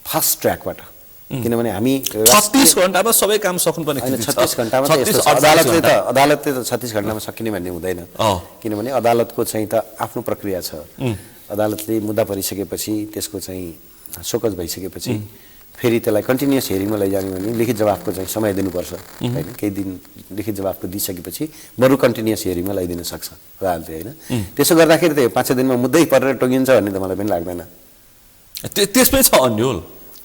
S2: फास्ट ट्र्याकबाट किनभने हामी
S1: 36 घण्टामा सबै काम सक्नुपर्ने
S2: 36 घण्टामा अदालतले त 36 घण्टामा सकिने भन्ने हुँदैन किनभने अदालतको चाहिँ त आफ्नो प्रक्रिया छ अदालतले मुद्दा परिसकेपछि त्यसको चाहिँ शोकज भइसकेपछि फेरि त्यसलाई कन्टिन्युअस हियरिङमा लैजाने भने लिखित जवाफको चाहिँ समय दिनुपर्छ होइन केही दिन लिखित जवाफको दिइसकेपछि बरु कन्टिन्युअस हियरिङमा ल्याइदिन सक्छ अदालतले होइन त्यसो गर्दाखेरि त 5 दिनमा मुद्दै परेर टोकिन्छ भन्ने त मलाई पनि लाग्दैन
S1: त्यसमै छ अन्यल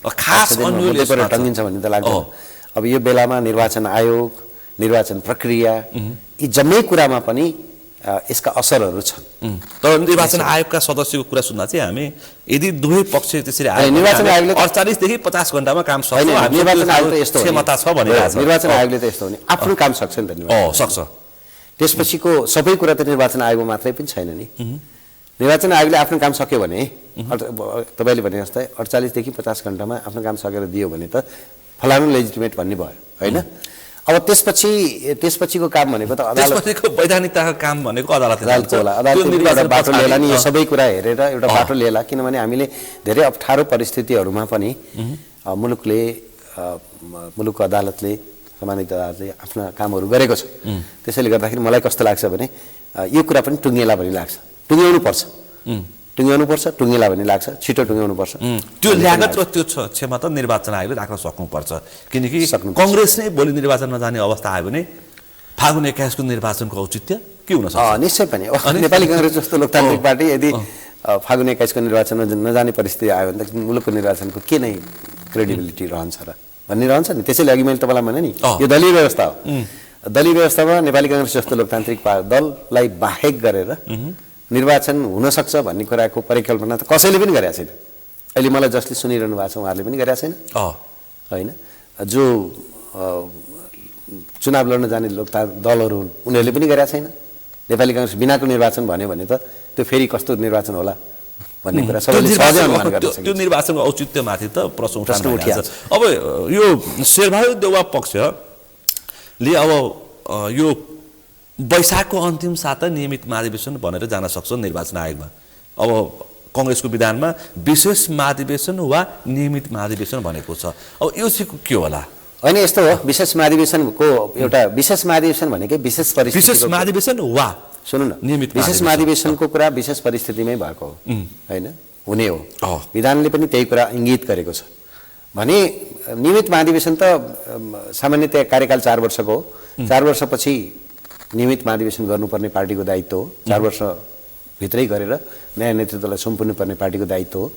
S1: खास अन्यल
S2: टङ्गिन्छ भन्ने त लाग्दैन अब यो बेलामा निर्वाचन आयोग निर्वाचन प्रक्रिया यी जम्मै कुरामा पनि यसका असरहरू छन्
S1: तर निर्वाचन आयोगका सदस्यको कुरा सुन्दा चाहिँ हामी यदि दुवै पक्ष त्यसरी
S2: निर्वाचन आयोगले
S1: 48 देखि 50 घण्टामा काम सक्छ
S2: निर्वाचन आयोग त यस्तो
S1: क्षमता छ भनिरहेको छ
S2: निर्वाचन आयोगले त यस्तो हो नि आफ्नो काम सक्छ नि त
S1: सक्छ
S2: त्यसपछिको सबै कुरा त निर्वाचन आयोगमा मात्रै पनि छैन नि निर्वाचन आयोगले आफ्नो काम सक्यो भने तपाईँले भने जस्तै 48 देखि 50 घण्टामा आफ्नो काम सकेर दियो भने त फलानु लेजिटिमेट भन्ने भयो होइन अब त्यसपछिको काम भनेको त
S1: अदालतको वैधानिकताको काम भनेको
S2: अदालतको होला अदालतले एउटा बाटो लिएला नि यो सबै कुरा हेरेर एउटा बाटो लिएला किनभने हामीले धेरै अप्ठ्यारो परिस्थितिहरूमा पनि मुलुकको अदालतले सम्मानित अदालतले आफ्ना कामहरू गरेको छ त्यसैले गर्दाखेरि मलाई कस्तो लाग्छ भने यो कुरा पनि टुङ्गेला भन्ने लाग्छ टुङ्गेला भन्ने लाग्छ छिटो टुङ्ग्याउनुपर्छ
S1: त्यो ल्यागत र त्यो क्षमता निर्वाचन आयोगले राख्न सक्नुपर्छ किनकि कांग्रेस नै भोलि निर्वाचनमा जाने अवस्था आयो भने फागुन 21 को निर्वाचनको औचित्य के हुन सक्छ
S2: निश्चय पनि नेपाली कांग्रेस जस्तो लोकतान्त्रिक पार्टी यदि फागुन 21 को निर्वाचनमा नजाने परिस्थिति आयो भने त मुलुकको निर्वाचनको के नै क्रेडिबिलिटी रहन्छ र भन्ने रहन्छ नि त्यसैले अघि मैले तपाईलाई भने नि यो दलीय व्यवस्था हो दलीय व्यवस्थामा नेपाली कांग्रेस जस्तो लोकतान्त्रिक दललाई बाहेक गरेर निर्वाचन हुन सक्छ भन्ने कुराको परिकल्पना त कसैले पनि गरेका छैन अहिले मलाई जसले सुनिरहनु भएको छ उहाँहरूले पनि गरेका छैन हैन जो चुनाव लड्न जाने दलहरू हुन् उनीहरूले पनि गरेका छैन नेपाली कांग्रेस बिनाको निर्वाचन भन्यो भने त त्यो फेरि कस्तो निर्वाचन होला भन्ने कुरा सबैले सहजै अनुमान गर्न सक्छ
S1: त्यो निर्वाचनको औचित्यमाथि त प्रश्न उठाइन्छ अब यो शेरबहादुर देउवा पक्षले अब यो वैशाखको अन्तिम साता नियमित महाधिवेशन भनेर जान सक्छ निर्वाचन आयोगमा अब कांग्रेसको विधानमा विशेष महाधिवेशन वा नियमित महाधिवेशन भनेको छ अब यो चाहिँ के होला
S2: हैन यस्तो हो विशेष महाधिवेशनको एउटा विशेष महाधिवेशन भनेकै विशेष परिस्थिति
S1: विशेष महाधिवेशन वा
S2: सुन्नु न,
S1: नियमित
S2: विशेष महाधिवेशनको कुरा विशेष परिस्थितिमै भएको हो होइन, हुने हो। विधानले पनि त्यही कुरा इङ्गित गरेको छ भने नियमित महाधिवेशन त सामान्यतया कार्यकाल 4 वर्षको हो। 4 वर्षपछि नियमित महाधिवेशन गर्नुपर्ने पार्टीको दायित्व हो। 4 वर्षभित्रै गरेर नयाँ नेतृत्वलाई सुम्पुनु पर्ने पार्टीको दायित्व हो।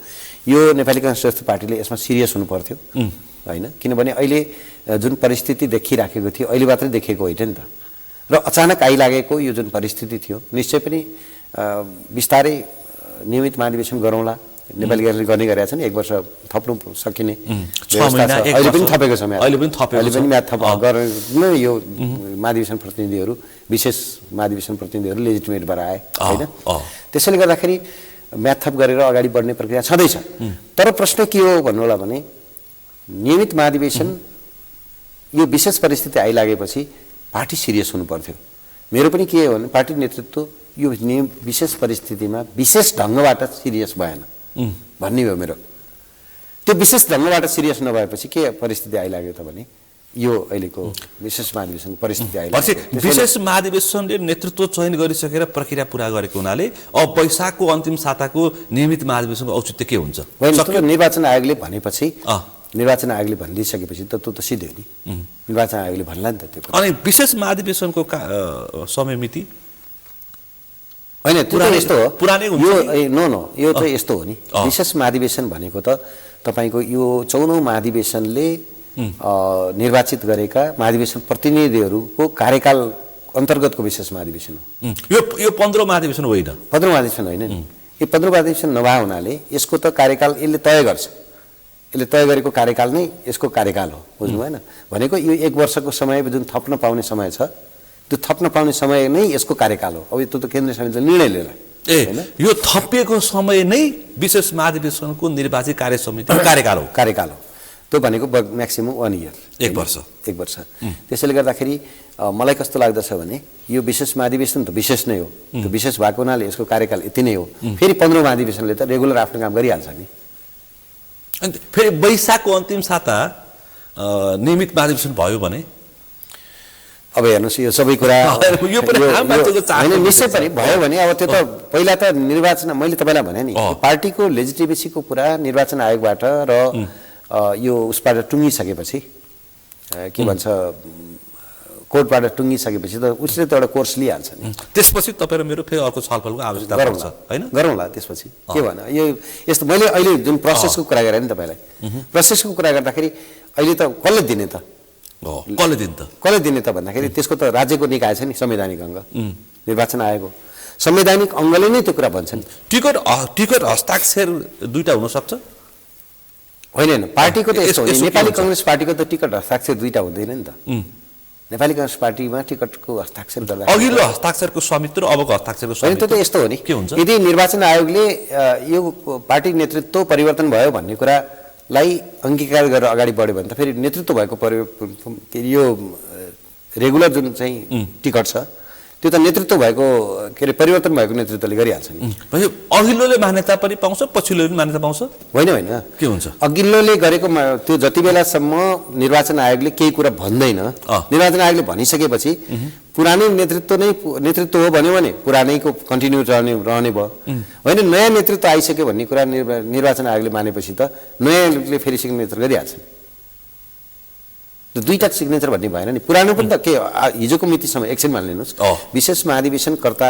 S2: यो नेपाली कांग्रेस जस्तो पार्टीले यसमा सिरियस हुनु पर्थ्यो होइन, किनभने अहिले जुन परिस्थिति देखिराखेको थियो अहिले मात्रै देखेको होइन नि त, र अचानक आइलागेको यो जुन परिस्थिति थियो निश्चय पनि बिस्तारै नियमित महाधिवेशन गरौँला। नेपाली कांग्रेसले गर्ने गरेका छन्, 1 वर्ष थप्नु सकिने व्यवस्था छ। अहिले पनि थपेको छ, अहिले पनि म्याद थप गर्न यो महाधिवेशन प्रतिनिधिहरू, विशेष महाधिवेशन प्रतिनिधिहरू लेजिटिमेट भएर आए होइन। त्यसैले गर्दाखेरि म्याद थप गरेर अगाडि बढ्ने प्रक्रिया छँदैछ। तर प्रश्न के हो भन्नु होला भने नियमित महाधिवेशन यो विशेष परिस्थिति आइलागेपछि पार्टी सिरियस हुनु पर्थ्यो। मेरो पनि के हो भने पार्टी नेतृत्व यो विशेष परिस्थितिमा विशेष ढङ्गबाट सिरियस भएन भन्ने हो मेरो। त्यो विशेष ढङ्गबाट सिरियस नभएपछि के परिस्थिति आइलाग्यो त भने यो अहिलेको विशेष महाधिवेशन परिस्थिति आइलाग्यो।
S1: विशेष महाधिवेशनले नेतृत्व चयन गरिसकेर प्रक्रिया पुरा गरेको हुनाले अब वैशाखको अन्तिम साताको नियमित महाधिवेशनको औचित्य के हुन्छ?
S2: निर्वाचन आयोगले भनेपछि, निर्वाचन आयोगले भनिदिइसकेपछि त त्यो त सिधै हो नि, निर्वाचन आयोगले भन्ला नि त त्यो।
S1: अनि विशेष महाधिवेशनको समय मिति
S2: होइन, त्यो यस्तो हो,
S1: पुरानै हुन्छ
S2: नो यो चाहिँ यस्तो हो नि, विशेष महाधिवेशन भनेको त तपाईँको यो 14औं महाधिवेशनले निर्वाचित गरेका महाधिवेशन प्रतिनिधिहरूको कार्यकाल अन्तर्गतको विशेष महाधिवेशन हो।
S1: यो 15औं महाधिवेशन होइन,
S2: 15औं महाधिवेशन होइन नि। यो 15औं महाधिवेशन नभए हुनाले यसको त कार्यकाल यसले तय गर्छ, यसले तय गरेको कार्यकाल नै यसको कार्यकाल हो, बुझ्नु भएन? भनेको यो 1 वर्षको समय जुन थप्न पाउने समय छ त्यो थप्न पाउने समय नै यसको कार्यकाल हो। अब त्यो त केन्द्रीय समितिले निर्णय लिएला
S1: यो थपिएको समय नै विशेष महाधिवेशनको निर्वाचित कार्य समितिको कार्यकाल
S2: हो। त्यो भनेको म्याक्सिमम 1 इयर,
S1: 1 वर्ष।
S2: त्यसैले गर्दाखेरि मलाई कस्तो लाग्दछ भने यो विशेष महाधिवेशन त विशेष नै हो, त्यो विशेष भएको हुनाले यसको कार्यकाल यति नै हो। फेरि 15औं महाधिवेशनले त रेगुलर आफ्नो काम गरिहाल्छ नि।
S1: अनि फेरि वैशाखको अन्तिम साता नियमित महाधिवेशन भयो भने
S2: अब हेर्नुहोस् यो सबै कुरा निश्चय पनि भयो भने अब त्यो त पहिला त निर्वाचन, मैले तपाईँलाई भने नि पार्टीको लेजिटिमेसीको कुरा निर्वाचन आयोगबाट र यो उसबाट टुङ्गिसकेपछि के भन्छ कोर्टबाट टुङ्गिसकेपछि त उसले त एउटा कोर्स लिइहाल्छ नि।
S1: त्यसपछि तपाईँ र मेरो फेरि अर्को छलफलको आवश्यकता पर्छ होइन,
S2: गरौँला त्यसपछि के भन। यो यस्तो मैले अहिले जुन प्रोसेसको कुरा गरेँ नि तपाईँलाई, प्रोसेसको कुरा गर्दाखेरि अहिले त कसले दिने त, कसले दिने त भन्दाखेरि त्यसको त राज्यको निकाय छ नि, संवैधानिक अङ्ग निर्वाचन आयोग हो। संवैधानिक अङ्गले नै त्यो कुरा भन्छ नि।
S1: टिकट हस्ताक्षर दुईटा हुन सक्छ
S2: होइन, पार्टीको त यस्तो हो, नेपाली कांग्रेस पार्टीको त टिकट हस्ताक्षर दुईटा हुँदैन नि त। नेपाली कांग्रेस पार्टीमा टिकटको हस्ताक्षर गर्दा
S1: अघिल्लो हस्ताक्षरको स्वामित्व र अबको हस्ताक्षरको स्वामित्व
S2: त्यो त यस्तो हो नि,
S1: के हुन्छ
S2: यदि निर्वाचन आयोगले यो पार्टी नेतृत्व परिवर्तन भयो भन्ने कुरालाई अङ्गीकार गरेर अगाडि बढ्यो भने त फेरि नेतृत्व भएको यो रेगुलर जुन चाहिँ टिकट छ त्यो त नेतृत्व भएको के अरे परिवर्तन भएको नेतृत्वले गरिहाल्छ नि।
S1: अघिल्लोले मान्यता पनि पाउँछ, पछिल्लोले मान्यता पाउँछ
S2: होइन
S1: के हुन्छ? अघिल्लोले
S2: गरेको त्यो जति बेलासम्म निर्वाचन आयोगले केही कुरा भन्दैन, निर्वाचन आयोगले भनिसकेपछि पुरानै नेतृत्व हो भन्यो भने पुरानैको कन्टिन्यू रहने भयो होइन। नयाँ नेतृत्व आइसक्यो भन्ने कुरा निर्वाचन आयोगले मानेपछि त नयाँले फेरि सिग्नेचर गरिहाल्छ। दुईटा सिग्नेचर भन्ने भएन नि, पुरानो पनि त के हिजोको मितिसम्म एकछिन मानिलिनुहोस्, विशेष महाधिवेशनकर्ता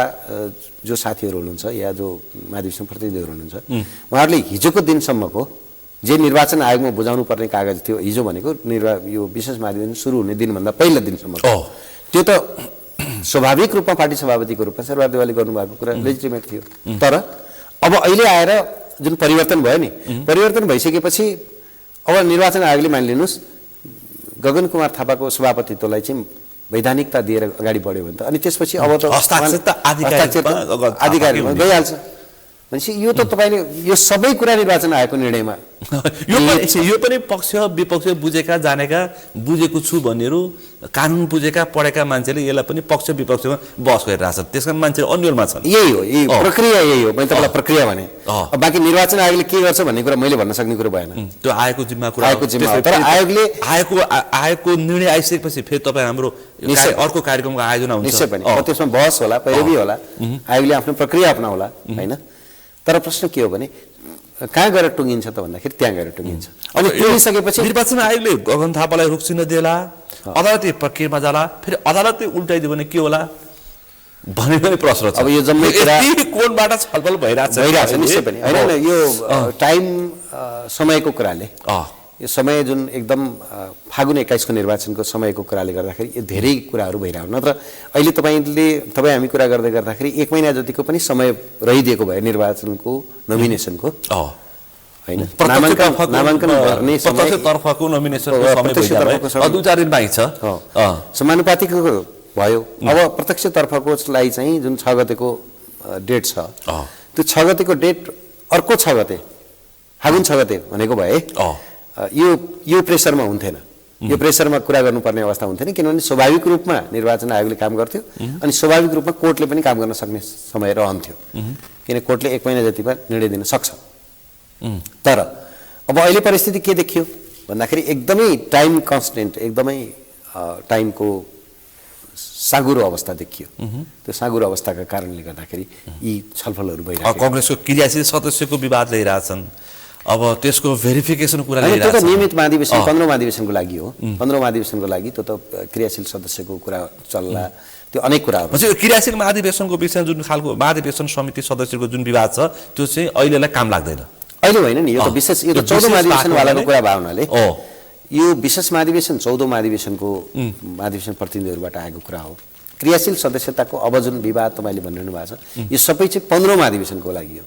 S2: जो साथीहरू हुनुहुन्छ या जो महाधिवेशन प्रतिनिधिहरू हुनुहुन्छ उहाँहरूले हिजोको दिनसम्मको जे निर्वाचन आयोगमा बुझाउनु पर्ने कागज थियो, हिजो भनेको यो विशेष महाधिवेशन सुरु हुने दिनभन्दा पहिला दिनसम्म, त्यो त स्वाभाविक रूपमा पार्टी सभापतिको रूपमा शेरबहादुर देउवाले गर्नुभएको कुरा लेजिटिमेट थियो। तर अब अहिले आएर जुन परिवर्तन भयो नि, परिवर्तन भइसकेपछि अब निर्वाचन आयोगले मानिलिनुहोस् गगन कुमार थापाको सभापतित्वलाई चाहिँ वैधानिकता दिएर अगाडि बढ्यो भने त अनि त्यसपछि अब त
S1: आधिकारिकमा
S2: गइहाल्छ। भनेपछि यो त तपाईँले यो सबै कुरा निर्वाचन आयोगको निर्णयमा
S1: यो पनि पक्ष विपक्ष बुझेका जानेका बुझेको छु भन्नेहरू कानुन बुझेका पढेका मान्छेले यसलाई पनि पक्ष विपक्षमा बहस गरिरहेछन् त्यसका मान्छेहरू अन्यलमा छन्
S2: यही हो यही प्रक्रिया यही हो मैले तपाईँलाई प्रक्रिया भने बाँकी निर्वाचन आयोगले के गर्छ भन्ने कुरा मैले भन्न सक्ने कुरो भएन
S1: त्यो आयोगको जिम्मा कुरा
S2: आयोगको जिम्मा हो तर आयोगले
S1: आयोगको निर्णय आइसकेपछि फेरि तपाईँ हाम्रो अर्को कार्यक्रमको आयोजना हुन्छ
S2: निश्चय पनि त्यसमा बहस होला पैरवी होला आयोगले आफ्नो प्रक्रिया अपनाउला होइन तर प्रश्न के हो भने कहाँ गएर टुङ्गिन्छ त भन्दाखेरि त्यहाँ गएर टुङ्गिन्छ
S1: अब टुङ्गिसकेपछि निर्वाचन आयोगले गगन थापालाई रुक्सिन देला अदालती प्रक्रियामा जाला फेरि अदालतले उल्टाइदियो भने के होला भन्ने पनि प्रश्न छ
S2: अब यो जम्मै कुरा
S1: कोणबाट छलफल भइरहेछ
S2: निश्चय पनि होइन यो टाइम समयको कुराले यो समय जुन एकदम फागुन 21 को निर्वाचनको समयको कुराले गर्दाखेरि यो धेरै कुराहरू भइरहेको नत्र अहिले तपाईँ हामी कुरा गर्दै गर्दाखेरि 1 महिना जतिको पनि समय रहिदिएको भए निर्वाचनको नोमिनेसनको हैन नामाङ्कन गर्ने
S1: तर्फको नोमिनेसनको समय 2-4 दिन बाँकी छ
S2: समानुपातिक भयो अब प्रत्यक्ष तर्फकोलाई चाहिँ जुन 6 गतेको डेट छ त्यो 6 गतेको डेट अर्को 6 गते फागुन 6 गते भनेको भए यो प्रेसरमा हुन्थेन यो प्रेसरमा कुरा गर्नुपर्ने अवस्था हुन्थेन किनभने स्वाभाविक रूपमा निर्वाचन आयोगले काम गर्थ्यो अनि स्वाभाविक रूपमा कोर्टले पनि काम गर्न सक्ने समय रहन्थ्यो किन कोर्टले 1 महिना जतिमा निर्णय दिन सक्छ तर अब अहिले परिस्थिति के देखियो भन्दाखेरि एकदमै टाइम कन्स्टेन्ट एकदमै टाइमको साँगुरो अवस्था देखियो त्यो साँगुरो अवस्थाका कारणले गर्दाखेरि यी छलफलहरू भइरहेको
S1: कांग्रेसको क्रियाशील सदस्यको विवाद ल्याइरहेछन् अब त्यसको भेरिफिकेसन कुरा
S2: ल्याइरहेछ त्यो त नियमित महाधिवेशन 15 महाधिवेशनको लागि हो 15 महाधिवेशनको लागि त्यो त क्रियाशील सदस्यको कुरा चल्ला त्यो अनेक कुराहरू
S1: हुन्छ क्रियाशील महाधिवेशनको विषय जुन खालको महाधिवेशन समिति सदस्यको जुन विवाद छ त्यो चाहिँ अहिलेलाई काम लाग्दैन
S2: अहिले होइन नि यो त विशेष यो त 14 महाधिवेशन वालाको कुरा भयो हुनाले यो विशेष महाधिवेशन 14 महाधिवेशनको महाधिवेशन प्रतिनिधिहरूबाट आएको कुरा हो क्रियाशील सदस्यताको अब जुन विवाद तपाईले भनिरहनु भएको छ यो सबै चाहिँ 15 महाधिवेशनको लागि हो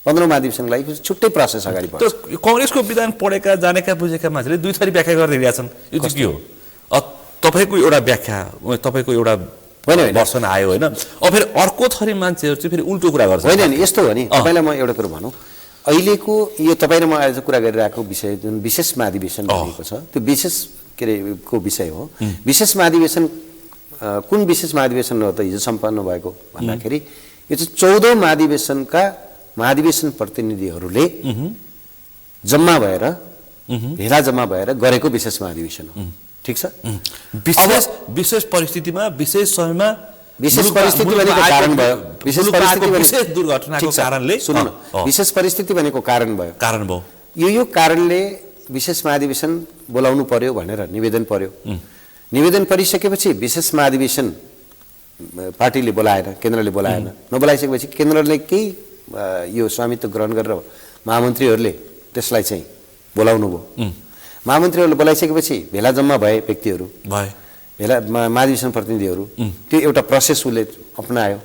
S2: 15 महाधिवेशनको लागि छुट्टै प्रोसेस अगाडि बढ्छ
S1: कांग्रेसको विधान पढेका जानेका बुझेका मान्छेले दुई थरी व्याख्या गर्दै हिँडेछन् यो चाहिँ के हो तपाईको एउटा व्याख्या तपाईको एउटा वर्षन आयो हैन अब फेरि अर्को थरी मान्छेहरु चाहिँ फेरि उल्टो कुरा गर्छ
S2: हैन नि यस्तो हो नि तपाईलाई म एउटा कुरा भनौं अहिलेको यो तपाईँ र म आज कुरा गरिरहेको विषय जुन विशेष महाधिवेशन भनेको छ त्यो विशेष को विषय हो विशेष महाधिवेशन कुन विशेष महाधिवेशन हो त हिजो सम्पन्न भएको भन्दाखेरि यो चाहिँ 14 महाधिवेशनका महाधिवेशन प्रतिनिधिहरूले जम्मा भएर भेला जम्मा भएर गरेको विशेष महाधिवेशन हो ठीक छ
S1: विशेष परिस्थितिमा विशेष समयमा
S2: विशेष परिस्थिति भनेको कारण भयो
S1: विशेष परिस्थिति विशेष दुर्घटनाको कारणले
S2: सुन्नु न विशेष परिस्थिति भनेको कारण भयो यो कारणले विशेष महाधिवेशन बोलाउनु पर्यो भनेर निवेदन पर्यो निवेदन परिसकेपछि विशेष महाधिवेशन पार्टीले बोलाएन केन्द्रले बोलाएन नबोलाइसकेपछि केन्द्रले केही यो स्वामित्व ग्रहण गरेर महामन्त्रीहरूले त्यसलाई चाहिँ बोलाउनु भयो महामन्त्रीहरूले बोलाइसकेपछि भेला जम्मा भए व्यक्तिहरू भए भेला महाधिवेशन प्रतिनिधिहरू त्यो एउटा प्रोसेस उसले अपनायो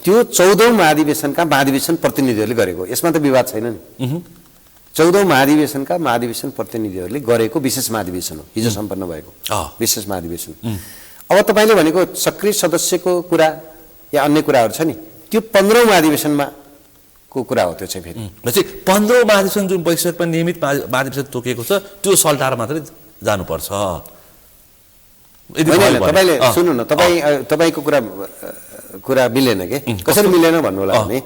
S2: त्यो 14 महाधिवेशनका महाधिवेशन प्रतिनिधिहरूले गरेको यसमा त विवाद छैन नि 14 महाधिवेशनका महाधिवेशन प्रतिनिधिहरूले गरेको विशेष महाधिवेशन हो हिजो सम्पन्न भएको विशेष महाधिवेशन अब तपाईले भनेको सक्रिय सदस्यको कुरा या अन्य कुराहरू छ नि त्यो 15 महाधिवेशनमा को कुरा हो त्यो चाहिँ फेरि
S1: 15 महाधिवेशन जुन बैठकमा नियमित महाधिवेशन तोकेको छ त्यो सल्टाएर मात्रै जानुपर्छ
S2: तपाईले सुन्नु न तपाईको कुरा मिलेन के कसरी मिलेन भन्नु होला भने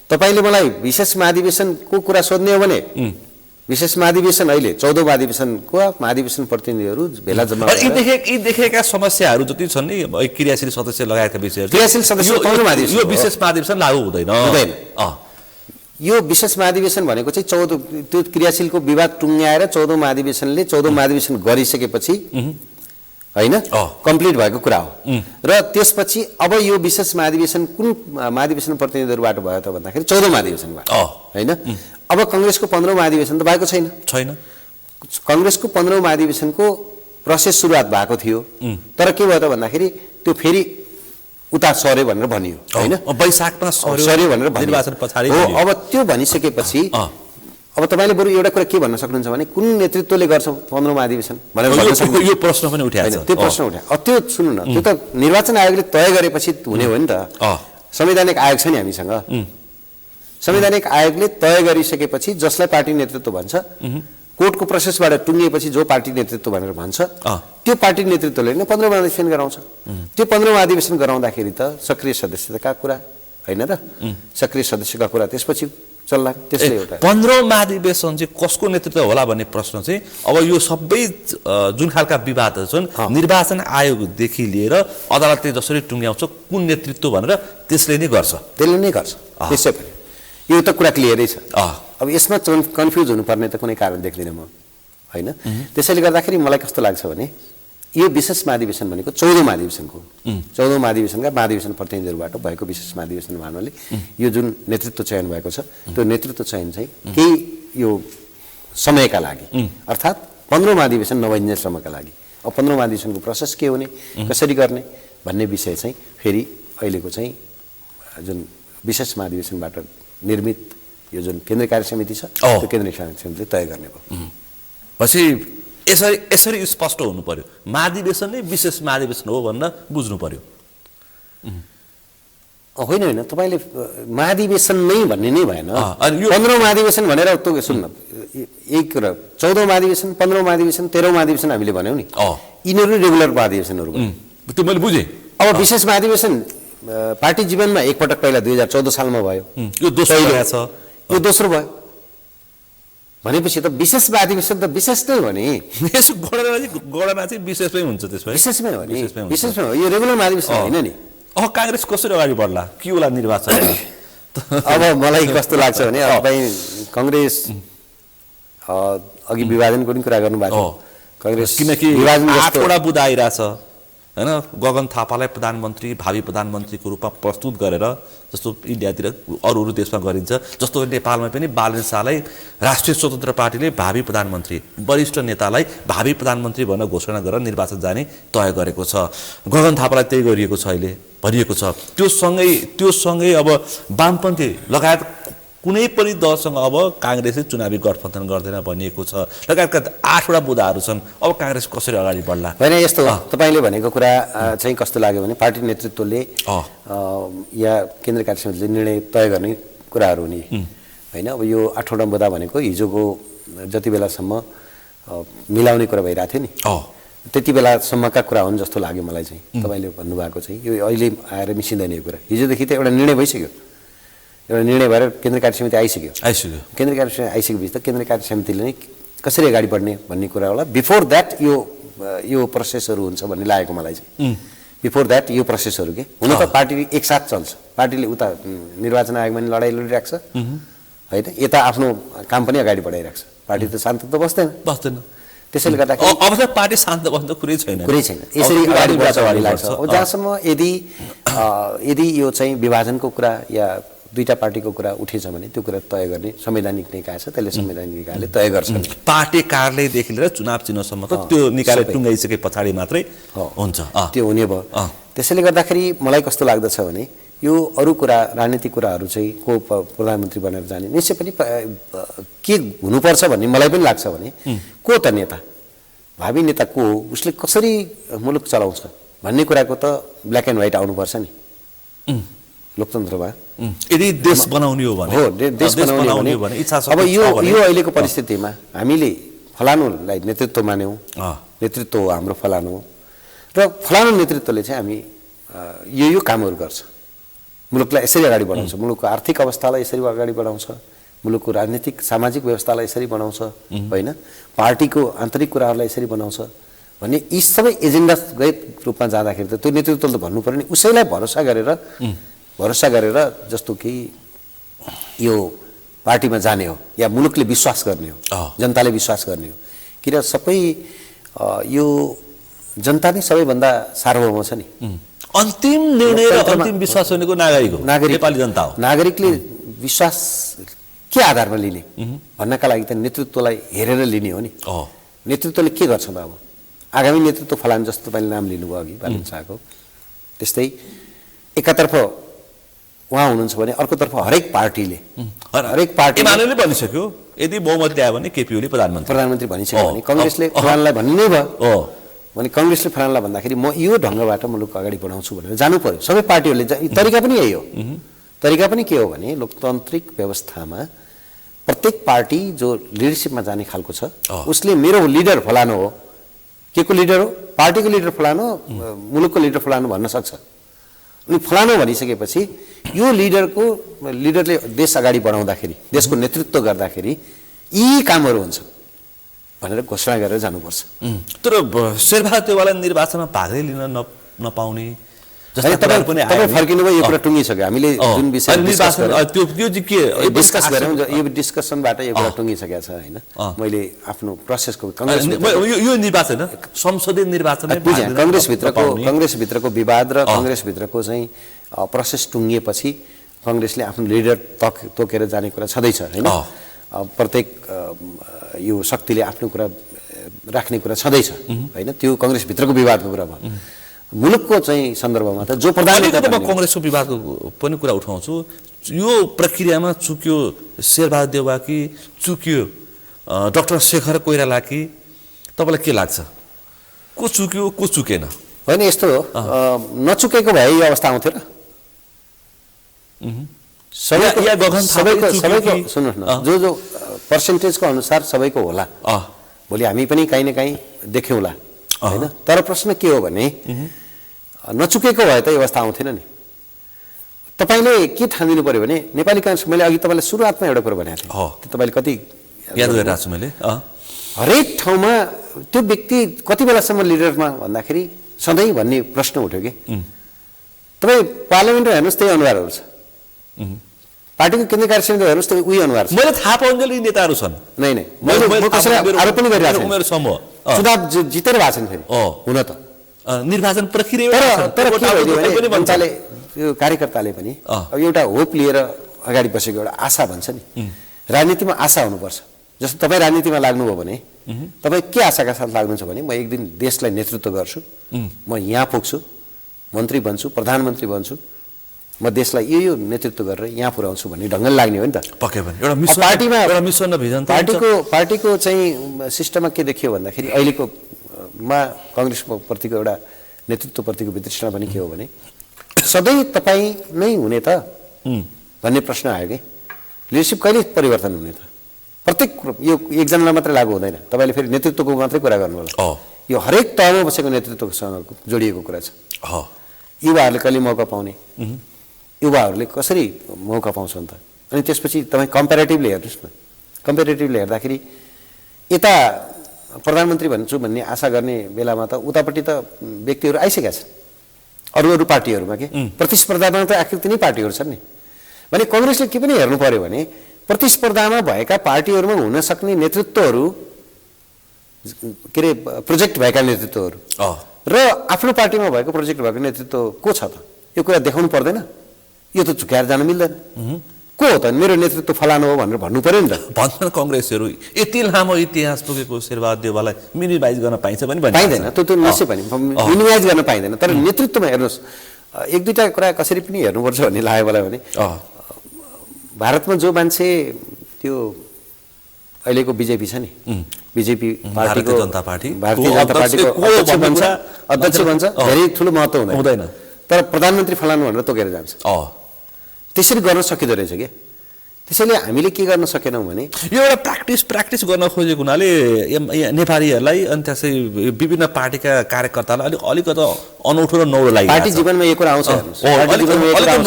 S2: तपाईले मलाई विशेष महाधिवेशनको कुरा सोध्ने हो भने विशेष महाधिवेशन अहिले 14 महाधिवेशनको महाधिवेशन प्रतिनिधिहरू भेला जम्मा
S1: यी देखेका समस्याहरू जति छन् नि क्रियाशील सदस्य लगायतका विषयहरू
S2: क्रियाशील सदस्य 15 महाधिवेशन
S1: यो विशेष महाधिवेशन लागू हुँदैन
S2: यो विशेष महाधिवेशन भनेको चाहिँ 14 त्यो क्रियाशीलको विवाद टुङ्ग्याएर 14 महाधिवेशनले 14 महाधिवेशन गरिसकेपछि हैन कम्प्लिट भएको कुरा हो र त्यसपछि अब यो विशेष महाधिवेशन कुन महाधिवेशन प्रतिनिधिहरूबाट भयो त भन्दाखेरि 14 महाधिवेशनबाट हैन अब कांग्रेसको 15 महाधिवेशन त भएको छैन कांग्रेसको 15 महाधिवेशनको प्रोसेस सुरुवात भएको थियो तर के भयो त भन्दाखेरि त्यो फेरि उता सर्यो भनेर भनियो हैन
S1: वैशाखमा
S2: सर्यो भनेर
S1: निर्वाचन पछाडी
S2: हो अब त्यो भनिसकेपछि अब तपाईले बरु एउटा कुरा के भन्न सक्नुहुन्छ भने कुन नेतृत्वले गर्छ 15 महाधिवेशन भनेर भन्न सक्नुहुन्छ
S1: यो प्रश्न पनि उठाएको छ
S2: त्यो प्रश्न उठायो त्यो सुन्नु न त्यो त निर्वाचन आयोगले तय गरेपछि हुने हो नि त संवैधानिक आयोग छ नि हामीसँग संवैधानिक आयोगले तय गरिसकेपछि जसलाई पार्टी नेतृत्व भन्छ कोर्टको प्रोसेसबाट टुङ्गिएपछि जो पार्टी नेतृत्व भनेर भन्छ त्यो पार्टी नेतृत्वले नै 15 अधिवेशन गराउँछ। त्यो 15 अधिवेशन गराउँदाखेरि त सक्रिय सदस्यताका कुरा हैन र सक्रिय सदस्यका कुरा त्यसपछि चल्ला। त्यसले एउटा
S1: 15 महाधिवेशन चाहिँ कसको नेतृत्व होला भन्ने प्रश्न चाहिँ अब यो सबै जुन खालका विवादहरू छन् निर्वाचन आयोगदेखि लिएर अदालतले जसरी टुङ्ग्याउँछ कुन नेतृत्व भनेर त्यसले नै गर्छ।
S2: त्यसले नै गर्छ त्यसै पनि यो त कुरा क्लियरै छ। अब यसमा कन्फ्युज हुनुपर्ने त कुनै कारण देख्दिनँ म हैन। त्यसैले गर्दाखेरि मलाई कस्तो लाग्छ भने यो विशेष महाधिवेशन भनेको 14औं महाधिवेशनको 14औं महाधिवेशनका महाधिवेशन प्रतिनिधिहरूबाट भएको विशेष महाधिवेशन भन्नाले यो जुन नेतृत्व चयन भएको छ त्यो नेतृत्व चयन चाहिँ केही यो समयका लागि अर्थात् 15औं महाधिवेशन नभइन्जेलसम्मका लागि। अब 15औं महाधिवेशनको प्रोसेस के हुने कसरी गर्ने भन्ने विषय चाहिँ फेरि अहिलेको चाहिँ जुन विशेष महाधिवेशनबाट निर्मित यो जुन केन्द्रीय कार्य समिति छ त्यो केन्द्रीय कार्य समितिले तय गर्ने भयो।
S1: पछि यसरी स्पष्ट हुनु पर्यो महाधिवेशन नै विशेष महाधिवेशन हो भन्न बुझ्नु पर्यो।
S2: होइन होइन तपाईले महाधिवेशन नै भन्ने नै भएन। 15औं महाधिवेशन भनेर त सुन्न एक कुरा 14औं महाधिवेशन 15औं महाधिवेशन 13औं महाधिवेशन हामीले भन्यौ नि यिनीहरू रेगुलर महाधिवेशनहरू भयो।
S1: त्यो मैले बुझेँ।
S2: अब विशेष महाधिवेशन पार्टी जीवनमा एकपटक पहिला 2014 सालमा भयो।
S1: यो दोस्रो छ
S2: यो दोस्रो भयो भनेपछि त विशेष महाधिवेशन त विशेष नै हो नि।
S1: यसो गणना चाहिँ विशेषमै हुन्छ त्यसमा
S2: विशेषमै हो नि विशेषमै हो यो रेगुलर महाधिवेशन होइन नि।
S1: कांग्रेस कसरी अगाडि बढ्ला के होला निर्वाचन।
S2: अब मलाई कस्तो लाग्छ भने तपाईँ कांग्रेस अघि विभाजनको पनि कुरा गर्नु भएको कांग्रेस
S1: किनकि 8वटा बुँदा आइरहेछ हैन गगन थापालाई प्रधानमन्त्री भावी प्रधानमन्त्रीको रूपमा प्रस्तुत गरेर जस्तो इन्डियातिर अरू देशमा गरिन्छ जस्तो नेपालमा पनि बालन शाहलाई राष्ट्रिय स्वतन्त्र पार्टीले भावी प्रधानमन्त्री वरिष्ठ नेतालाई भावी प्रधानमन्त्री भनेर घोषणा गरेर निर्वाचन जाने तय गरेको छ। गगन थापालाई त्यही गरिएको छ अहिले भनिएको छ। त्यो सँगै अब वामपन्थी लगायत कुनै पनि दलसँग अब कांग्रेसले चुनावी गठबन्धन गर्दैन भनिएको छ। लगायतका 8वटा बुँदाहरू छन्। अब कांग्रेस कसरी अगाडि बढ्ला।
S2: हैन यस्तो तपाईले भनेको कुरा चाहिँ कस्तो लाग्यो भने पार्टी नेतृत्वले या केन्द्रीय कार्य समितिले निर्णय तय गर्ने कुराहरू नि हैन। अब यो 8वटा बुँदा भनेको हिजोको जति बेलासम्म मिलाउने कुरा भइरहेको थियो नि त्यति बेलासम्मका कुरा हुन् जस्तो लाग्यो मलाई चाहिँ। तपाईले भन्नुभएको चाहिँ यो अहिले आएर मिसिँदैन यो कुरा। हिजोदेखि त एउटा निर्णय भइसक्यो एउटा निर्णय भएर केन्द्रीय कार्य समिति आइसक्यो। केन्द्रीय कार्य समिति आइसकेपछि त केन्द्रीय कार्य समितिले नै कसरी अगाडि बढ्ने भन्ने कुरा होला। बिफोर द्याट यो प्रोसेसहरू हुन्छ भन्ने लागेको मलाई चाहिँ। बिफोर द्याट यो प्रोसेसहरू के हुन त पार्टी एकसाथ चल्छ। पार्टीले उता निर्वाचन आयोगमा नि लडाइँ लडिरहेको छ होइन यता आफ्नो काम पनि अगाडि बढाइरहेको छ। पार्टी त शान्त त बस्दैन। त्यसैले गर्दाखेरि
S1: अब त पार्टी शान्त बस्न कुरै छैन।
S2: यसरी अगाडि बढ्छ भन्ने लाग्छ। जहाँसम्म यदि यो चाहिँ विभाजनको कुरा या दुईटा पार्टीको कुरा उठेछ भने त्यो कुरा तय गर्ने संवैधानिक निकाय छ त्यसले संवैधानिक निकायले तय गर्छ।
S1: पार्टी कार्यालयदेखि लिएर चुनाव चिन्हसम्म त त्यो निकायले टुङ्गाइसके पछाडि मात्रै हुन्छ त्यो
S2: हुने भयो। त्यसैले गर्दाखेरि मलाई कस्तो लाग्दछ भने यो अरू कुरा राजनीतिक कुराहरू चाहिँ को प्रधानमन्त्री बनेर जाने निश्चय पनि के हुनुपर्छ भन्ने मलाई पनि लाग्छ भने को त नेता भावी नेता को हो उसले कसरी मुलुक चलाउँछ भन्ने कुराको त ब्ल्याक एन्ड व्हाइट आउनुपर्छ नि लोकतन्त्रमा।
S1: यदि देश बनाउने हो भने
S2: देश बनाउने हो भने इच्छा छ। अब यो अहिलेको परिस्थितिमा हामीले फलानुलाई नेतृत्व मान्यौँ नेतृत्व हो हाम्रो फलानु हो र फलानु नेतृत्वले चाहिँ हामी यो कामहरू गर्छ मुलुकलाई यसरी अगाडि बढाउँछ मुलुकको आर्थिक अवस्थालाई यसरी अगाडि बढाउँछ मुलुकको राजनीतिक सामाजिक व्यवस्थालाई यसरी बनाउँछ होइन पार्टीको आन्तरिक कुराहरूलाई यसरी बनाउँछ भन्ने यी सबै एजेन्डागत रूपमा जाँदाखेरि त त्यो नेतृत्वले त भन्नु पर्यो नि। उसैलाई भरोसा गरेर जस्तो कि यो पार्टीमा जाने हो या मुलुकले विश्वास गर्ने हो जनताले विश्वास गर्ने हो किन सबै यो जनता नै सबैभन्दा सार्वभौम छ नि।
S1: अन्तिम निर्णय र अन्तिम विश्वास भनेको नागरिक हो नेपाली जनता हो।
S2: नागरिकले विश्वास के आधारमा लिने भन्नका लागि त नेतृत्वलाई हेरेर लिने हो नि। नेतृत्वले के गर्छ त अब आगामी नेतृत्व फलान जस्तो तपाईँले नाम लिनुभयो अघि बालन शाहको त्यस्तै एकातर्फ उहाँ हुनुहुन्छ भने अर्कोतर्फ हरेक पार्टी
S1: एमाले भनिसक्यो यदि बहुमत ल्यायो भने केपीओले
S2: प्रधानमन्त्री भनिसक्यो भने कांग्रेसले फलानलाई भन्ने नै भयो भने कांग्रेसले फलानलाई भन्दाखेरि म यो ढङ्गबाट मुलुक अगाडि बढाउँछु भनेर जानु पर्यो। सबै पार्टीहरूले तरिका पनि यही हो तरिका पनि के हो भने लोकतान्त्रिक व्यवस्थामा प्रत्येक पार्टी जो लिडरसिपमा जाने खालको छ उसले मेरो लिडर फलानु हो, के को लिडर हो, पार्टीको लिडर फलानु हो, मुलुकको लिडर फलानु भन्न सक्छ। अनि फलानु भनिसकेपछि यो लिडरले देश अगाडि बढाउँदाखेरि, देशको नेतृत्व गर्दाखेरि यी कामहरू हुन्छ भनेर घोषणा गरेर जानुपर्छ।
S1: तर शेरबहादुर देउवालाई निर्वाचनमा भागै लिन नपाउने
S2: तपाईँ फर्किनुभयो, यो कुरा टुङ्गिसक्यो। हामीले जुन विषय डिस्कस गऱ्यौँ यो डिस्कसनबाट यो कुरा टुङ्गिसकेको छ होइन। मैले आफ्नो प्रोसेसको
S1: यो निर्वाचन संसदीय निर्वाचन
S2: कङ्ग्रेसभित्रको विवाद र कङ्ग्रेसभित्रको चाहिँ प्रोसेस टुङ्गिएपछि कङ्ग्रेसले आफ्नो लिडर तोकेर जाने कुरा छँदैछ होइन। प्रत्येक यो शक्तिले आफ्नो कुरा राख्ने कुरा छँदैछ होइन। त्यो कङ्ग्रेसभित्रको विवादको कुरा भयो। मुलुकको चाहिँ सन्दर्भमा त जो प्रधानमन्त्री
S1: कङ्ग्रेसको विवादको पनि कुरा उठाउँछु। यो प्रक्रियामा चुक्यो शेरबहादुर देउवा कि चुक्यो डाक्टर शेखर कोइराला कि तपाईँलाई के लाग्छ? को चुक्यो को चुकेन?
S2: होइन यस्तो हो, नचुकेको भए यो अवस्था आउँथ्यो र? सबैको सुन्नुहोस् न, जो पर्सेन्टेजको अनुसार सबैको होला, भोलि हामी पनि काहीँ न काहीँ देख्यौँला होइन। तर प्रश्न के हो भने नचुकेको भए त यो अवस्था आउँथेन नि। तपाईँले के ठानिदिनु पर्यो भने नेपाली काङ्ग्रेस, मैले अघि तपाईँलाई सुरुवातमा एउटा कुरो भनेको थिएँ, त्यो तपाईँले कति
S1: याद गरिरहेको छु मैले।
S2: हरेक ठाउँमा त्यो व्यक्ति कति बेलासम्म लिडरमा भन्दाखेरि सधैँ भन्ने प्रश्न उठ्यो कि तपाईँ पार्लियामेन्टमा हेर्नुहोस् त्यही अनुहारहरू छ, पार्टीको केन्द्रीय कार्य समिति हेर्नुहोस् त्यही उही अनुहार छ।
S1: मैले थाहा पाउन्जेल यी नेताहरू छन्।
S2: नै मैले कसैलाई आरोप पनि गरिरहेको छु। चुनाव जितेर भएको छ नि फेरि हुन त
S1: निर्वाचन प्रक्रिया।
S2: तर के भयो भने जनताले यो कार्यकर्ताले पनि एउटा होप लिएर अगाडि बसेको एउटा आशा भन्छ नि, राजनीतिमा आशा हुनुपर्छ। जस्तो तपाईँ राजनीतिमा लाग्नुभयो भने तपाईँ के आशाका साथ लाग्नुहुन्छ भने म एक दिन देशलाई नेतृत्व गर्छु, म यहाँ पुग्छु, मन्त्री बन्छु, प्रधानमन्त्री बन्छु, म देशलाई यो नेतृत्व गरेर यहाँ पुर्याउँछु भन्ने ढङ्गले लाग्ने हो नि त।
S1: पक्कै पनि एउटा मिसन, पार्टीमा एउटा मिसन र भिजन।
S2: पार्टीको चाहिँ सिस्टममा के देखियो भन्दाखेरि अहिलेको कङ्ग्रेसप्रतिको एउटा नेतृत्वप्रतिको वितृष्णा पनि के हो भने सधैँ तपाईँ नै हुने त भन्ने प्रश्न आयो कि लिडरसिप कहिले परिवर्तन हुने त? प्रत्येक यो एकजनालाई मात्रै लागु हुँदैन। तपाईँले फेरि नेतृत्वको मात्रै कुरा गर्नु होला, यो हरेक तहमा बसेको नेतृत्वसँग जोडिएको कुरा छ। युवाहरूले कहिले मौका पाउने, युवाहरूले कसरी मौका पाउँछन् त? अनि त्यसपछि तपाईँ कम्पेरेटिभली हेर्नुहोस् न, कम्पेरेटिभली हेर्दाखेरि यता प्रधानमन्त्री भन्छु भन्ने आशा गर्ने बेलामा त उतापट्टि त व्यक्तिहरू आइसकेका छन् अरू पार्टीहरूमा के प्रतिस्पर्धामा त आखिर तिनै पार्टीहरू छन् नि। भने कङ्ग्रेसले के पनि हेर्नु पर्यो भने प्रतिस्पर्धामा भएका पार्टीहरूमा हुन सक्ने नेतृत्वहरू के अरे प्रोजेक्ट भएका नेतृत्वहरू र आफ्नो पार्टीमा भएको प्रोजेक्ट भएको नेतृत्व को छ त? यो कुरा देखाउनु पर्दैन? यो त झुक्याएर जान मिल्दैन। को हो त मेरो नेतृत्व फलानु हो भनेर भन्नु पर्यो नि त।
S1: भन्छन् कङ्ग्रेसहरू यति लामो इतिहास पुगेको शेरबहादुर देउवालाई मिनिमाइज गर्न पाइन्छ पनि
S2: पाइँदैन, त्यो नसे पनि मिनिमाइज गर्न पाइँदैन। तर नेतृत्वमा हेर्नुहोस्, एक दुईवटा कुरा कसरी पनि हेर्नुपर्छ भन्ने लाग्यो मलाई भने भारतमा जो मान्छे त्यो अहिलेको बिजेपी छ नि, बिजेपी पार्टीको भारतीय जनता पार्टीको अध्यक्ष बन्छ, धेरै ठुलो महत्त्व हुँदैन। तर प्रधानमन्त्री फलानु भनेर तोकेर जान्छ। त्यसरी गर्न सकिँदो रहेछ कि। त्यसैले हामीले के गर्न सकेनौँ भने
S1: यो एउटा प्र्याक्टिस गर्न खोजेको हुनाले नेपालीहरूलाई अनि त्यसै विभिन्न पार्टीका कार्यकर्तालाई अलिकति अनौठो र नौलो लागिरहेको छ।
S2: पार्टी जीवनमा यो कुरा आउँछ,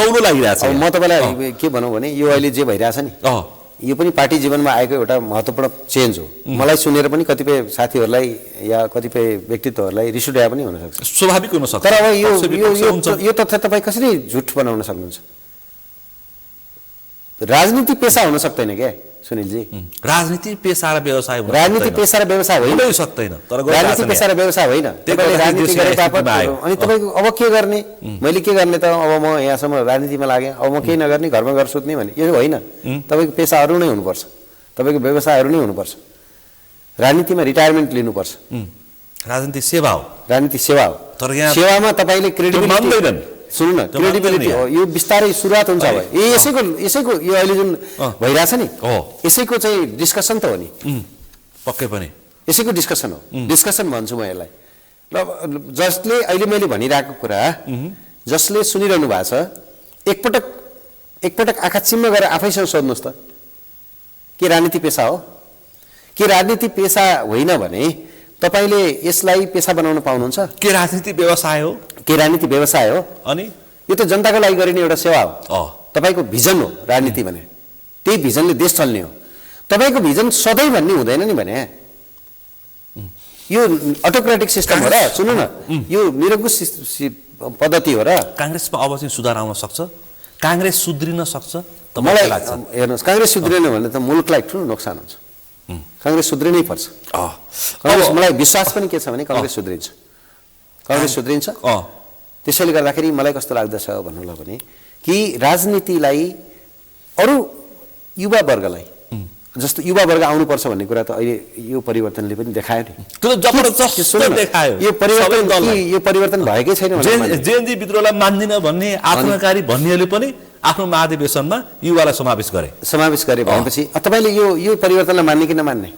S1: नौलो लागिरहेको छ।
S2: म तपाईँलाई के भनौँ भने यो अहिले जे भइरहेछ नि, यो पनि पार्टी जीवनमा आएको एउटा महत्त्वपूर्ण चेन्ज हो। मलाई सुनेर पनि कतिपय साथीहरूलाई या कतिपय व्यक्तित्वहरूलाई रिस उठाए पनि हुनसक्छ,
S1: स्वाभाविक हुनसक्छ।
S2: तर अब यो तथ्य तपाईँ कसरी झुट बनाउन सक्नुहुन्छ? राजनीति पेसा हुन सक्दैन क्या सुनिलजी।
S1: राजनीति पेसा र व्यवसाय
S2: राजनीति पेसा र व्यवसाय होइन,
S1: सक्दैन। तर
S2: राजनीति पेसा र व्यवसाय होइन। तपाईँले राजनीति गरे तापत अनि तपाईँको अब के गर्ने, मैले के गर्ने त, अब म यहाँसम्म राजनीतिमा लागेँ, अब म केही नगर्ने, घरमा गएर सुत्ने भने यो होइन। तपाईँको पेसाहरू नै हुनुपर्छ, तपाईँको व्यवसायहरू नै हुनुपर्छ। राजनीतिमा रिटायरमेन्ट लिनुपर्छ।
S1: राजनीति सेवा हो,
S2: राजनीति सेवा हो।
S1: तर यहाँ
S2: सेवामा तपाईँले क्रेडिबिलिटी सुन्नु न, क्रेडिबिलिटी हो। यो बिस्तारै सुरुवात हुन्छ अब। यसैको यो अहिले जुन भइरहेछ नि, यसैको चाहिँ डिस्कसन त हो नि।
S1: पक्कै पनि
S2: यसैको डिस्कसन हो, डिस्कसन भन्छु म यसलाई। ल जसले अहिले मैले भनिरहेको कुरा जसले सुनिरहनु भएको छ, एकपटक एकपटक आँखा चिम्म गरेर आफैसँग सोध्नुहोस् त, के राजनीति पेसा हो? के राजनीति पेसा होइन भने तपाईँले यसलाई पेसा बनाउन पाउनुहुन्छ?
S1: के राजनीति व्यवसाय हो?
S2: के राजनीति व्यवसाय हो?
S1: अनि
S2: यो त जनताको लागि गरिने एउटा सेवा हो।
S1: अँ
S2: तपाईँको भिजन हो राजनीति भने, त्यही भिजनले देश चल्ने हो। तपाईँको भिजन सधैँ भन्ने हुँदैन नि भने यो अटोक्रेटिक सिस्टम हो र। सुन्नु न, यो निरङ्कुश पद्धति हो र।
S1: काङ्ग्रेसमा अब चाहिँ सुधार आउन सक्छ, काङ्ग्रेस सुध्रिन सक्छ त
S2: मलाई
S1: लाग्छ।
S2: हेर्नुहोस्, काङ्ग्रेस सुध्रिएन भने त मुलुकलाई ठुलो नोक्सान हुन्छ। काङ्ग्रेस सुध्रिनै पर्छ। काङ्ग्रेस, मलाई विश्वास पनि के छ भने काङ्ग्रेस सुध्रिन्छ, काङ्ग्रेस सुध्रिन्छ। त्यसैले गर्दाखेरि मलाई कस्तो लाग्दछ भन्नुलाई भने कि राजनीतिलाई अरू युवा वर्गलाई, जस्तो युवा वर्ग आउनुपर्छ भन्ने कुरा त अहिले यो परिवर्तनले पनि देखायो नि।
S1: त्यो जबरजस्त देखायो।
S2: यो परिवर्तन भएकै छैन।
S1: जेएनजी विद्रोहलाई मान्दिन भन्ने आत्मकारी भन्नेहरूले पनि आफ्नो महाधिवेशनमा युवालाई समावेश गरे
S2: भनेपछि तपाईँले यो परिवर्तनलाई मान्ने कि नमान्ने?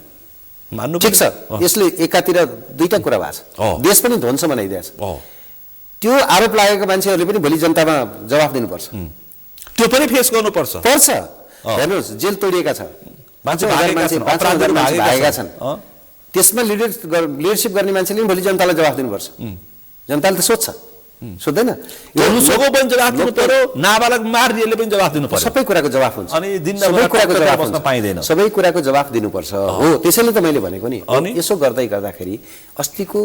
S1: मान्नु
S2: ठिक छ। यसले एकातिर दुईटा कुरा भएको छ, देश पनि ध्वंस बनाइदिएछ। त्यो आरोप लागेको मान्छेहरूले पनि भोलि जनतामा जवाफ दिनुपर्छ,
S1: त्यो पनि फेस गर्नुपर्छ।
S2: हेर्नुहोस्, जेल तोडिएका छ, 5,000 मान्छे भागेका छन्। त्यसमा लिडरसिप गर्ने मान्छेले पनि भोलि जनतालाई जवाफ दिनुपर्छ। जनताले त सोध्छ, सोध्दैन?
S1: नाबालक मारिएले पनि जवाफ दिनु पर्छ।
S2: सबै कुराको जवाफ हुन्छ,
S1: अनि सबै कुराको जवाफ बस्न पाइँदैन,
S2: सबै कुराको जवाफ दिनुपर्छ। हो, त्यसैले त मैले भनेको नि, यसो गर्दाखेरि अस्तिको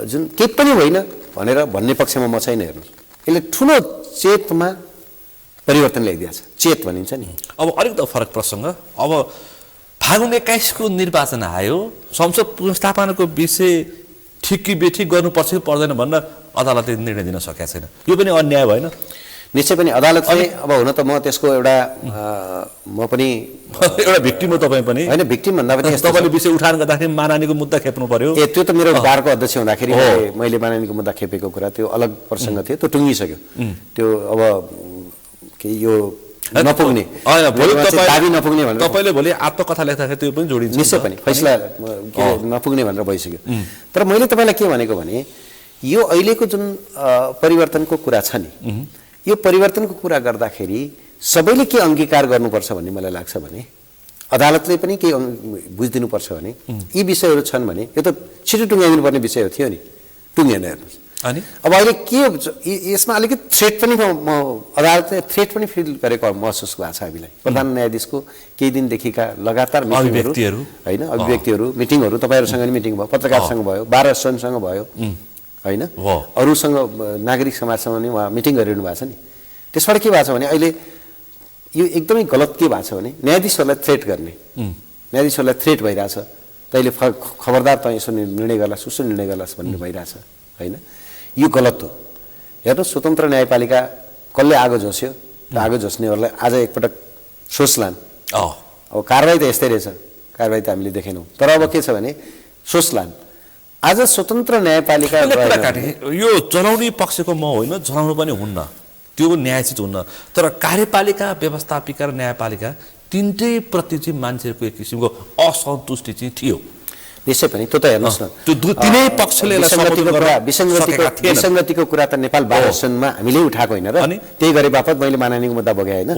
S2: जुन केही पनि होइन भनेर भन्ने पक्षमा म छैन। हेर्नुहोस्, यसले ठुलो चेतमा परिवर्तन ल्याइदिएछ। चेत भनिन्छ नि।
S1: अब अलिक त फरक प्रसङ्ग, अब फागुन 21 को निर्वाचन आयो, संसद पुनर्स्थापनाको विषय ठिक कि बेठिक गर्नुपर्छ कि पर्दैन भनेर अदालतले निर्णय दिन सकेका छैन। यो पनि अन्याय भएन?
S2: निश्चय पनि अदालतले, अब हुन त म त्यसको एउटा म पनि
S1: एउटा भिक्टिम हो। तपाईँ पनि
S2: होइन, भिक्टिम भन्दा पनि
S1: तपाईँले विषय उठान गर्दाखेरि मानानीको मुद्दा खेप्नु पर्यो।
S2: त्यो त मेरो बारको अध्यक्ष हुँदाखेरि मैले मानानीको मुद्दा खेपेको कुरा त्यो अलग प्रसङ्ग थियो, त्यो टुङ्गिसक्यो। त्यो अब के यो नपुग्ने, दाबी नपुग्ने भनेर
S1: तपाईँले भोलि आत्मकथा लेख्दाखेरि त्यो पनि जोडिन्छ।
S2: निश्चय पनि फैसला नपुग्ने भनेर भइसक्यो। तर मैले तपाईँलाई के भनेको भने यो अहिलेको जुन परिवर्तनको कुरा छ नि, यो परिवर्तनको कुरा गर्दाखेरि सबैले के अङ्गीकार गर्नुपर्छ भन्ने मलाई लाग्छ भने अदालतले पनि के बुझिदिनुपर्छ भने यी विषयहरू छन् भने यो त छिटो टुङ्गाइदिनु पर्ने विषय थियो नि, टुङ्गेन। हेर्नुहोस्,
S1: अनि
S2: अब अहिले के यसमा अलिकति थ्रेट पनि म अदालतले थ्रेट पनि फिल गरेको महसुस भएको छ हामीलाई। प्रधान न्यायाधीशको केही दिनदेखिका लगातार
S1: अभिव्यक्तिहरू,
S2: होइन, अभिव्यक्तिहरू, मिटिङहरू, तपाईँहरूसँग पनि मिटिङ भयो, पत्रकारसँग भयो, बार एसोसिएसनसँग भयो, होइन, अरूसँग नागरिक समाजसँग पनि उहाँ मिटिङ गरिरहनु भएको छ नि। त्यसबाट के भएको छ भने अहिले यो एकदमै गलत के भएको छ भने न्यायाधीशहरूलाई थ्रेट गर्ने, न्यायाधीशहरूलाई थ्रेट भइरहेछ। तैँले खबरदार तँ यसो निर्णय गर्लास्, उसो निर्णय गर्लास् भन्ने भइरहेछ, होइन? यो गलत हो। हेर्नुहोस्, स्वतन्त्र न्यायपालिका कसले आगो झोस्यो, र आगो झोस्नेहरूलाई आज एकपटक सोच्लान्। अब कारवाही त यस्तै रहेछ, कारवाही त हामीले देखेनौँ। तर अब के छ भने सोच्लान्। आज स्वतन्त्र न्यायपालिका
S1: यो चलाउने पक्षको म होइन, चलाउनु पनि हुन्न, त्यो न्यायोचित हुन्न। तर कार्यपालिका, व्यवस्थापिका र न्यायपालिका तिनटै प्रति चाहिँ मान्छेहरूको एक किसिमको असन्तुष्टि चाहिँ थियो।
S2: निश्चय पनि त्यो त हेर्नुहोस् न,
S1: त्यो तिनै पक्षले
S2: विसङ्गतिको कुरा त नेपाल बार एसोसिएसनमा हामीले उठाएको होइन र त्यही गरे बापत मैले माननीयको मुद्दा बगाएँ, होइन?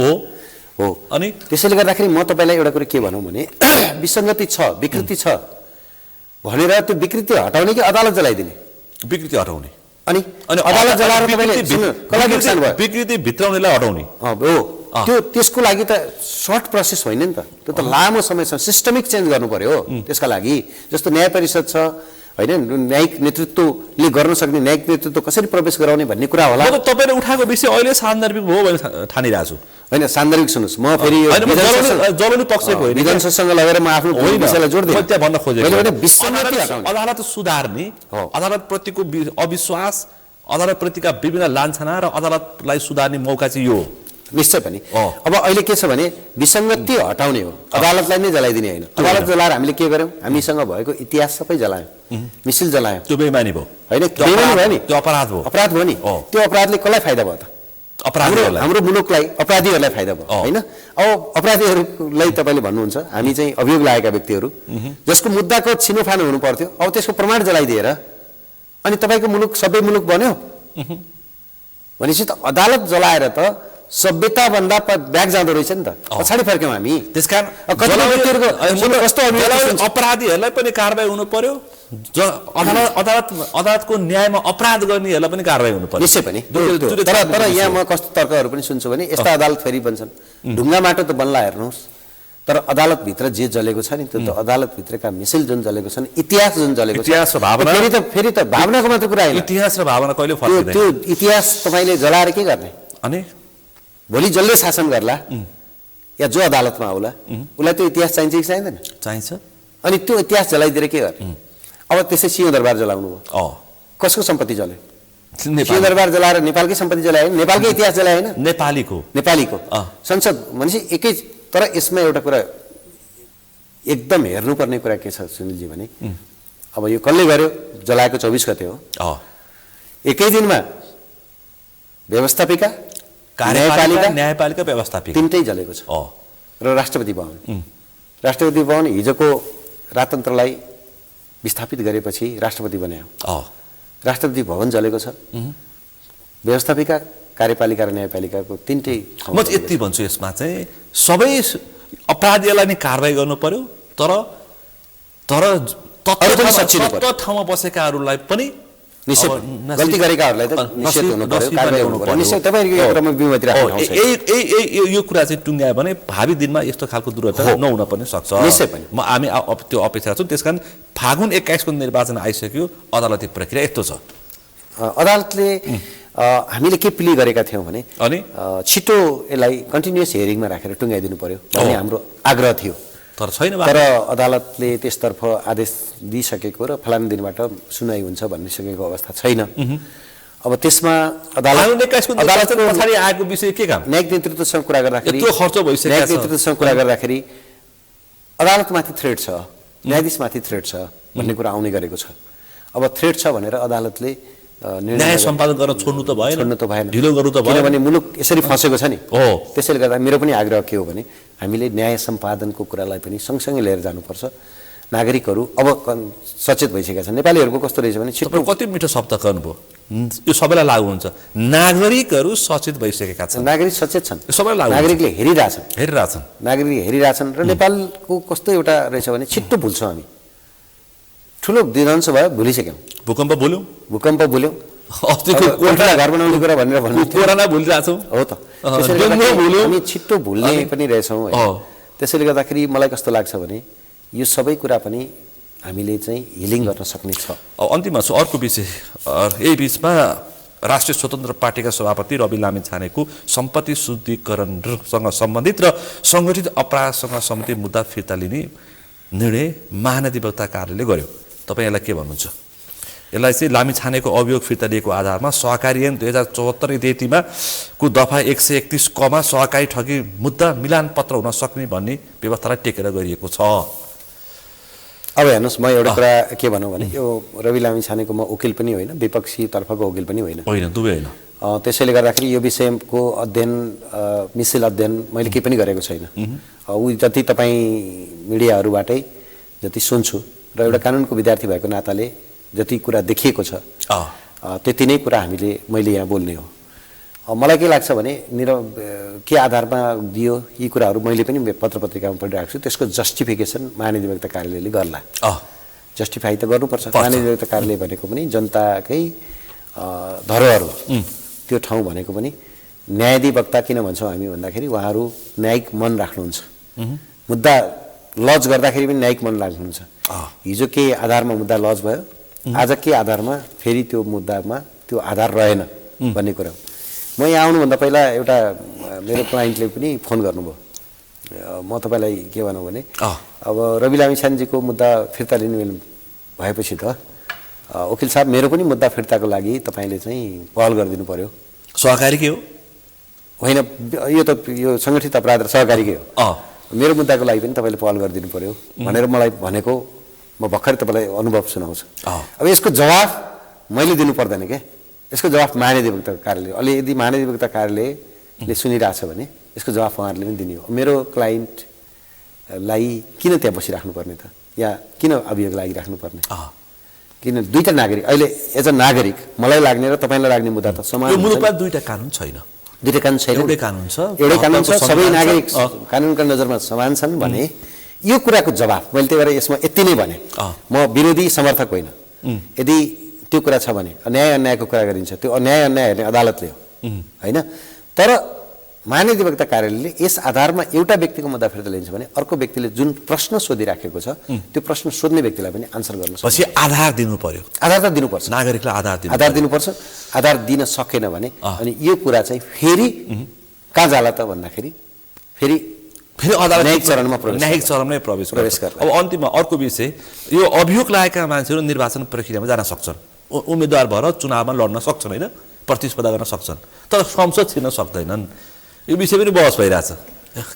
S2: हो।
S1: अनि
S2: त्यसैले गर्दाखेरि म तपाईँलाई एउटा कुरा के भनौँ भने विसङ्गति छ, विकृति छ भनेर त्यो विकृति हटाउने कि अदालत जलाइदिने?
S1: विकृति हटाउने।
S2: अनि अदालत जलाएर तपाईँले कसलाई नोक्सान भयो?
S1: विकृति भित्राउनेलाई हटाउने
S2: हो। त्यो त्यसको लागि त सर्ट प्रोसेस होइन नि त, त्यो त लामो समयसम्म सिस्टमिक चेन्ज गर्नु पर्यो त्यसका लागि। जस्तो न्याय परिषद छ, होइन, न्यायिक नेतृत्वले गर्न सक्ने न्यायिक नेतृत्व कसरी प्रवेश गराउने भन्ने कुरा होला।
S1: तपाईँले उठाएको विषय अहिले सान्दर्भिक हो भने ठानिरहेको छु,
S2: होइन? सान्दर्भिक सुन्नुहोस्, म फेरि
S1: जलाउने पक्षको होइन,
S2: विधानसभासँग लगेर म आफ्नो विषयलाई जोड्दिनँ।
S1: त्यहाँ भन्न खोजेको
S2: विसङ्गति
S1: अदालत सुधार्ने, अदालत प्रतिको अविश्वास, अदालत प्रतिका विभिन्न लान्छना र अदालतलाई सुधार्ने मौका चाहिँ यो।
S2: निश्चय पनि अब अहिले के छ भने विसङ्गति हटाउने हो, अदालतलाई नै जलाइदिने होइन। अदालत जलाएर हामीले के गर्यौँ? हामीसँग भएको इतिहास सबै जलायौँ, मिसिल जलायौँ।
S1: त्यो बेइमानी भयो,
S2: होइन? बेइमानी भयो नि,
S1: त्यो अपराध भयो,
S2: अपराध भयो नि। त्यो अपराधले कसलाई फाइदा भयो त?
S1: अपराधीहरूलाई,
S2: हाम्रो मुलुकलाई, अपराधीहरूलाई फाइदा भयो, होइन? अब अपराधीहरूलाई तपाईँले भन्नुहुन्छ हामी चाहिँ अभियोग लागेका व्यक्तिहरू जसको मुद्दाको छिनोफानो हुनु पर्थ्यो, अब त्यसको प्रमाण जलाइदिएर अनि तपाईँको मुलुक सबै मुलुक बन्यो भनेपछि त अदालत जलाएर त सभ्यताभन्दा ब्याक जाँदो रहेछ नि त पछाडि फर्क्यौँ हामी
S1: त्यसकारण अपराधीहरूलाई पनि कारबाही हुनु पर्यो अदालतको न्यायमा अपराध गर्नेहरूलाई पनि कारबाही हुनु पर्यो
S2: निश्चय पनि तर यहाँ म कस्तो तर्कहरू पनि सुन्छु भने यस्ता अदालत फेरि बन्छन् ढुङ्गा माटो त बन्ला हेर्नुहोस् तर अदालतभित्र जे जलेको छ नि त्यो त अदालतभित्रका मिसिल जुन जलेको छ नि इतिहास जुन जलेको छ
S1: इतिहास र भावना
S2: फेरि त भावनाको मात्र कुरा होइन
S1: इतिहास र भावना कहिले फर्किँदैन
S2: त्यो इतिहास तपाईँले जलाएर के गर्ने
S1: अनि
S2: भोलि जसले शासन गर्ला या जो अदालतमा आउला उसलाई त्यो इतिहास चाहिन्छ कि चाहिँदैन
S1: चाहिन्छ
S2: अनि त्यो इतिहास जलाइदिएर के गर्ने अब त्यसै सिंहदरबार जलाउनु भयो कसको सम्पत्ति जल्यो सिंहदरबार जलाएर नेपालकै सम्पत्ति जलायो नेपालकै इतिहास जलायो होइन नेपालीको संसद भनेपछि एकै तर यसमा एउटा कुरा एकदम हेर्नुपर्ने कुरा के छ सुनिलजी भने अब यो कसले गर्यो जलाएको 24 गते हो एकै दिनमा व्यवस्थापिका
S1: न्यायपालिका व्यवस्थापिका
S2: तिनटै जलेको छ र राष्ट्रपति भवन हिजोको राजतन्त्रलाई विस्थापित गरेपछि राष्ट्रपति बन्यो राष्ट्रपति भवन जलेको छ व्यवस्थापिका कार्यपालिका र न्यायपालिकाको तिनटै
S1: म यति भन्छु यसमा चाहिँ सबै अपराधीलाई नै कारबाही गर्नु पर्यो तर तत्त्व ठाउँमा बसेकाहरूलाई पनि
S2: निश्चय गल्ती गरेकाहरूलाई त निश्चित हुनु पर्यो कारबाही हुनु पर्यो निश्चय तपाईहरुको यो क्रममा विमति राख्नु
S1: यो कुरा चाहिँ टुङ्ग्यायो भने भावी दिनमा यस्तो खालको दुर्घटना नहुन पनि सक्छ
S2: निश्चय पनि
S1: हामी त्यो अपेक्षा छौँ त्यसकारण फागुन 21 को निर्वाचन आइसक्यो अदालती प्रक्रिया यस्तो छ
S2: अदालतले हामीले के प्ली गरेका थियौँ भने
S1: अनि
S2: छिटो यसलाई कन्टिन्युअस हियरिङमा राखेर टुङ्ग्याइदिनु पर्यो भन्ने हाम्रो आग्रह थियो
S1: तर छैन
S2: तर अदालतले त्यसतर्फ आदेश दिइसकेको र फलाना दिनबाट सुनाइ हुन्छ भनिसकेको अवस्था छैन अब त्यसमा
S1: अदालतको पछाडि आएको विषय के काम
S2: न्यायिक नेतृत्वसँग कुरा गर्दाखेरि
S1: त्यो खर्च भइसक्यो
S2: न्यायिक नेतृत्वसँग कुरा गर्दाखेरि अदालतमाथि थ्रेट छ न्यायाधीशमाथि थ्रेट छ भन्ने कुरा आउने गरेको छ अब थ्रेट छ भनेर अदालतले
S1: न्याय सम्पादन गर्न छोड्नु त भएन ढिलो गर्नु त
S2: भएन किनभने मुलुक यसरी फसेको छ नि त्यसैले गर्दा मेरो पनि आग्रह के हो भने हामीले न्याय सम्पादनको कुरालाई पनि सँगसँगै लिएर जानुपर्छ नागरिकहरू अब सचेत भइसकेका छन् नेपालीहरूको कस्तो रहेछ भने
S1: छिटो कति मिठो शब्द गर्नुभयो यो सबैलाई लागू हुन्छ नागरिकहरू सचेत भइसकेका छन्
S2: नागरिक सचेत छन्
S1: सबैलाई लागू
S2: नागरिकले हेरिरहेछन् र नेपालको कस्तो एउटा रहेछ भने छिट्टो भुल्छौँ हामी ठुलो विध्वंस भयो भुलिसक्यौँ भूकम्प भुल्यौँ घर बनाउने कुरा भनेर
S1: कोरोना भुलिरहेछौँ
S2: हो त हामी छिट्टो भुल्ने पनि रहेछौँ त्यसैले गर्दाखेरि मलाई कस्तो लाग्छ भने यो सबै कुरा पनि हामीले चाहिँ हिलिङ गर्न सक्ने छ
S1: अन्तिममा छु अर्को विषय यही बिचमा राष्ट्रिय स्वतन्त्र पार्टीका सभापति रवि लामिछानेको सम्पत्ति शुद्धिकरणसँग सम्बन्धित र सङ्गठित अपराधसँग सम्बन्धित मुद्दा फिर्ता लिने निर्णय महाधिवक्ता कार्यालयले गर्यो तपाईलाई के भन्नुहुन्छ यसलाई चाहिँ लामिछानेको अभियोग फिर्ता लिएको आधारमा सहकारी ऐन 2074 इत्यादिमा को दफा 131 कमा सहकारी ठगी मुद्दा मिलान पत्र हुन सक्ने भन्ने व्यवस्थालाई टेकेर गरिएको छ
S2: अब हेर्नुहोस् म एउटा कुरा के भनौँ भने यो रवि लामिछानेको म वकिल पनि होइन विपक्षी तर्फको वकिल पनि होइन
S1: दुवै होइन
S2: त्यसैले गर्दाखेरि यो विषयको अध्ययन मिसिल अध्ययन मैले केही पनि गरेको छैन ऊ जति तपाईँ मिडियाहरूबाटै जति सुन्छु र एउटा कानुनको विद्यार्थी भएको नाताले जति कुरा देखिएको छ त्यति नै कुरा मैले यहाँ बोल्ने हो मलाई के लाग्छ भने के आधारमा दियो यी कुराहरू मैले पनि पत्र पत्रिकामा पढिरहेको छु त्यसको जस्टिफिकेसन महाधिवक्ता कार्यालयले गर्ला जस्टिफाई त गर्नुपर्छ महाधिवक्ता कार्यालय भनेको पनि जनताकै धरोहर हो त्यो ठाउँ भनेको पनि न्यायाधिवक्ता किन भन्छौँ हामी भन्दाखेरि उहाँहरू न्यायिक मन राख्नुहुन्छ मुद्दा लज गर्दाखेरि पनि न्यायिक मन राख्नुहुन्छ हिजो के आधारमा मुद्दा लज भयो आज के आधारमा फेरि त्यो मुद्दामा त्यो आधार रहेन भन्ने कुरा म यहाँ आउनुभन्दा पहिला एउटा मेरो क्लाइन्टले पनि फोन गर्नुभयो म तपाईँलाई के भनौँ भने अब रवि लामिछानेजीको मुद्दा फिर्ता लिने भएपछि त वकिल साहब मेरो पनि मुद्दा फिर्ताको लागि तपाईँले चाहिँ पहल गरिदिनु पर्यो
S1: सहकारी के हो
S2: होइन यो सङ्गठित अपराध र सहकारीकै हो मेरो मुद्दाको लागि पनि तपाईँले पहल गरिदिनु पर्यो भनेर मलाई भनेको म भर्खरै तपाईँलाई अनुभव सुनाउँछु अब यसको जवाफ मैले दिनु पर्दैन क्या यसको जवाफ महाधिवक्ता कार्यालय अलि यदि महाधिवक्ता कार्यालयले सुनिरहेछ भने यसको जवाफ उहाँहरूले पनि दिने हो मेरो क्लाइन्टलाई किन त्यहाँ बसिराख्नुपर्ने त या किन अभियोग लागिराख्नुपर्ने किन दुईटा नागरिक अहिले एज अ नागरिक मलाई लाग्ने र तपाईँलाई लाग्ने मुद्दा त समान
S1: मुलुकमा दुईटा कानुन छैन
S2: दुईटै कानुन छैन,
S1: एउटै कानुन छ,
S2: एउटै कानुन छ,
S1: हकको
S2: सबै
S1: संविधान छ।
S2: नागरिक कानुनका नजरमा समान छन् भने यो कुराको जवाफ मैले त्यही भएर यसमा यति नै भने म विरोधी समर्थक होइन। यदि त्यो कुरा छ भने न्याय अन्यायको कुरा गरिन्छ, त्यो न्याय अन्याय हेर्ने अदालतले हो होइन। तर महाधिवक्ता कार्यालयले यस आधारमा एउटा व्यक्तिको मुद्दा फिर्ता लिन्छ भने अर्को व्यक्तिले जुन प्रश्न सोधिराखेको छ त्यो प्रश्न सोध्ने व्यक्तिलाई पनि आन्सर गर्न सक्छ।
S1: पछि आधार दिनु पर्यो,
S2: आधार त दिनुपर्छ,
S1: नागरिकलाई
S2: आधार दिनुपर्छ। आधार दिन सकेन भने अनि यो कुरा चाहिँ फेरि कहाँ जाला त भन्दाखेरि फेरि
S1: अदालत
S2: न्यायिक चरणमा
S1: न्यायिक चरणमै प्रवेश
S2: गर्ला।
S1: अब अन्तिममा अर्को विषय, यो अभियोग लागेका मान्छेहरू निर्वाचन प्रक्रियामा जान सक्छन्, उम्मेदवार भएर चुनावमा लड्न सक्छन् होइन, प्रतिस्पर्धा गर्न सक्छन्, तर संसद छिर्न सक्दैनन्। यो विषय पनि बहस भइरहेछ।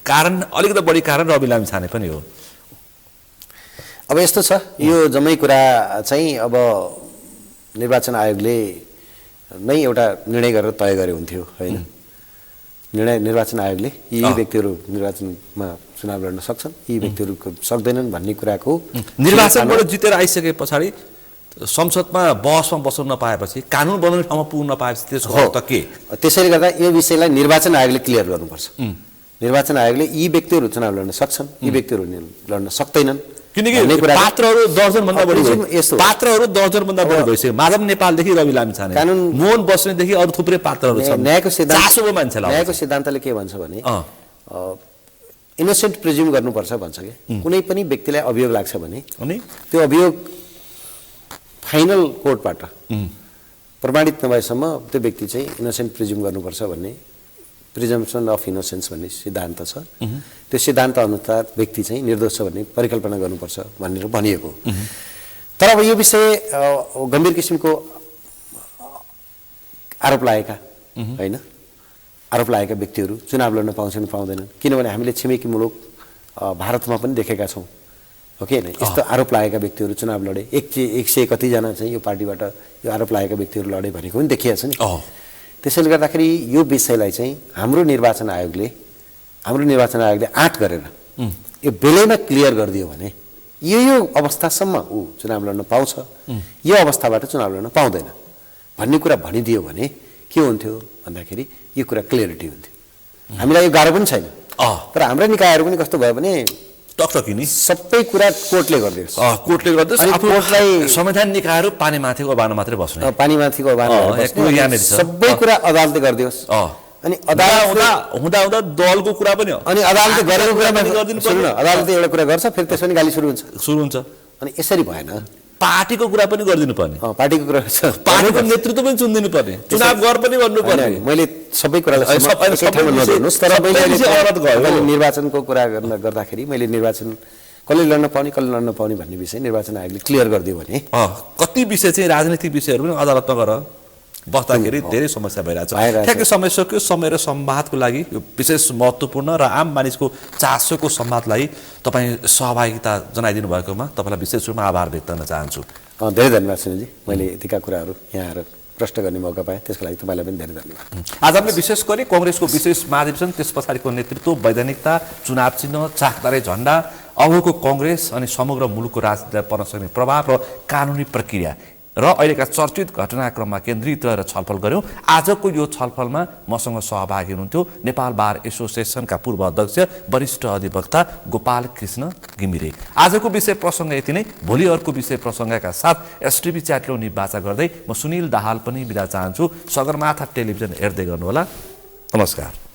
S1: कारण अलिकति बढी कारण रवि लामिछाने पनि हो।
S2: अब यस्तो छ, यो जम्मै कुरा चाहिँ अब निर्वाचन आयोगले नै एउटा निर्णय गरेर तय गरे हुन्थ्यो होइन। निर्वाचन आयोगले यी व्यक्तिहरू निर्वाचनमा चुनाव लड्न सक्छन्, यी व्यक्तिहरू सक्दैनन् भन्ने कुराको
S1: निर्वाचनबाट जितेर आइसके पछाडि संसदमा बहसमा बस्न नपाएपछि, कानुन बनाउने ठाउँमा पुग्न नपाएपछि त्यसको अर्थ के?
S2: त्यसैले गर्दा यो विषयलाई निर्वाचन आयोगले क्लियर गर्नुपर्छ। निर्वाचन आयोगले यी व्यक्तिहरू चुनाव लड्न सक्छन्, यी व्यक्तिहरू लड्न सक्दैनन्,
S1: किनकि पात्रहरू दर्जनभन्दा बढी पात्रहरू दर्जनभन्दा बढी भइसक्यो। माधव नेपालदेखि रवि लामिछाने, मोहन बस्नेतदेखि अरू थुप्रै पात्रहरू छन्।
S2: न्यायको सिद्धान्तले के भन्छ भने इनोसेन्ट प्रिज्युम गर्नुपर्छ भन्छ कि कुनै पनि व्यक्तिलाई अभियोग लाग्छ भने त्यो अभियोग फाइनल कोर्टबाट प्रमाणित नभएसम्म त्यो व्यक्ति चाहिँ इनोसेन्ट प्रिज्युम गर्नुपर्छ भन्ने प्रिजम्पसन अफ इनोसेन्स भन्ने सिद्धान्त छ। त्यो सिद्धान्त अनुसार व्यक्ति चाहिँ निर्दोष छ भन्ने परिकल्पना गर्नुपर्छ भनेर भनिएको। तर अब यो विषय गम्भीर किसिमको आरोप लागेका होइन, आरोप लागेका व्यक्तिहरू चुनाव लड्न पाउँछन् पाउँदैनन्, किनभने हामीले छिमेकी मुलुक भारतमा पनि देखेका छौँ हो कि होइन। यस्तो आरोप लागेका व्यक्तिहरू चुनाव लडे, 100 कतिजना चाहिँ यो पार्टीबाट यो आरोप लागेका व्यक्तिहरू लडे भनेको पनि देखिएको छ नि। त्यसैले गर्दाखेरि यो विषयलाई चाहिँ हाम्रो निर्वाचन आयोगले आँट गरेर यो बेलैमा क्लियर गरिदियो भने यो अवस्थासम्म ऊ चुनाव लड्न पाउँछ, यो अवस्थाबाट चुनाव लड्न पाउँदैन भन्ने कुरा भनिदियो भने के हुन्थ्यो भन्दाखेरि यो कुरा क्लियरिटी हुन्थ्यो। हामीलाई यो गाह्रो पनि छैन, तर हाम्रा निकायहरू पनि कस्तो भयो भने
S1: टकटकिनी
S2: सबै कुरा कोर्टले गरिदियोस्,
S1: कोर्टले गर्दियोस्। कोर्टलाई संविधान निकायहरू पानी माथिको अभावमा मात्रै बस्ने,
S2: पानी माथिको अभावमा सबै कुरा अदालतले गरिदियोस्। अनि
S1: अदालत हुँदा दलको कुरा पनि हो,
S2: अनि अदालतले गरेको कुरा सुन्नु न, अदालतले एउटा कुरा गर्छ फेरि त्यसपछि गाली सुरु हुन्छ। अनि यसरी भएन,
S1: पार्टीको कुरा पनि गरिदिनु पर्ने,
S2: पार्टीको कुरा
S1: पार्टीको नेतृत्व पनि चुनिदिनु पर्ने, चुनाव गर पनि गर्नु पर्ने।
S2: मैले सबै कुरालाई नजर्नुहोस्, तर मैले निर्वाचनको कुरा गर्दाखेरि मैले निर्वाचन कसले लड्न पाउने कसले लड्न पाउने भन्ने विषय निर्वाचन आयोगले क्लियर गरिदियो भने
S1: कति विषय चाहिँ राजनीतिक विषयहरू पनि अदालतमा गएर बस्दाखेरि धेरै समस्या भइरहेछ। ठ्याक्कै समस्याको समय र संवादको लागि यो विशेष महत्त्वपूर्ण र आम मानिसको चासोको संवादलाई तपाईँ सहभागिता जनाइदिनु भएकोमा तपाईँलाई विशेष रूपमा आभार व्यक्त गर्न चाहन्छु।
S2: धेरै धन्यवाद सुनिलजी, मैले यतिका कुराहरू यहाँ आएर प्रश्न गर्ने मौका पाएँ, त्यसको लागि तपाईँलाई पनि धेरै धन्यवाद।
S1: आज हामीले विशेष गरी कङ्ग्रेसको विशेष महाधिवेशन, त्यस पछाडिको नेतृत्व, वैधानिकता, चुनाव चिन्ह, चाकदारे झन्डा, अबको कङ्ग्रेस अनि समग्र मुलुकको राजनीतिलाई पर्न सक्ने प्रभाव र कानुनी प्रक्रिया र अहिलेका चर्चित घटनाक्रममा केन्द्रित रहेर छलफल गऱ्यौँ। आजको यो छलफलमा मसँग सहभागी हुनुहुन्थ्यो नेपाल बार एसोसिएसनका पूर्व अध्यक्ष वरिष्ठ अधिवक्ता गोपाल कृष्ण घिमिरे। आजको विषय प्रसङ्ग यति नै, भोलि अर्को विषय प्रसङ्गका साथ एसटिभी च्याटलो निवाचा गर्दै म सुनिल दाहाल पनि बिदा चाहन्छु। सगरमाथा टेलिभिजन हेर्दै गर्नुहोला। नमस्कार।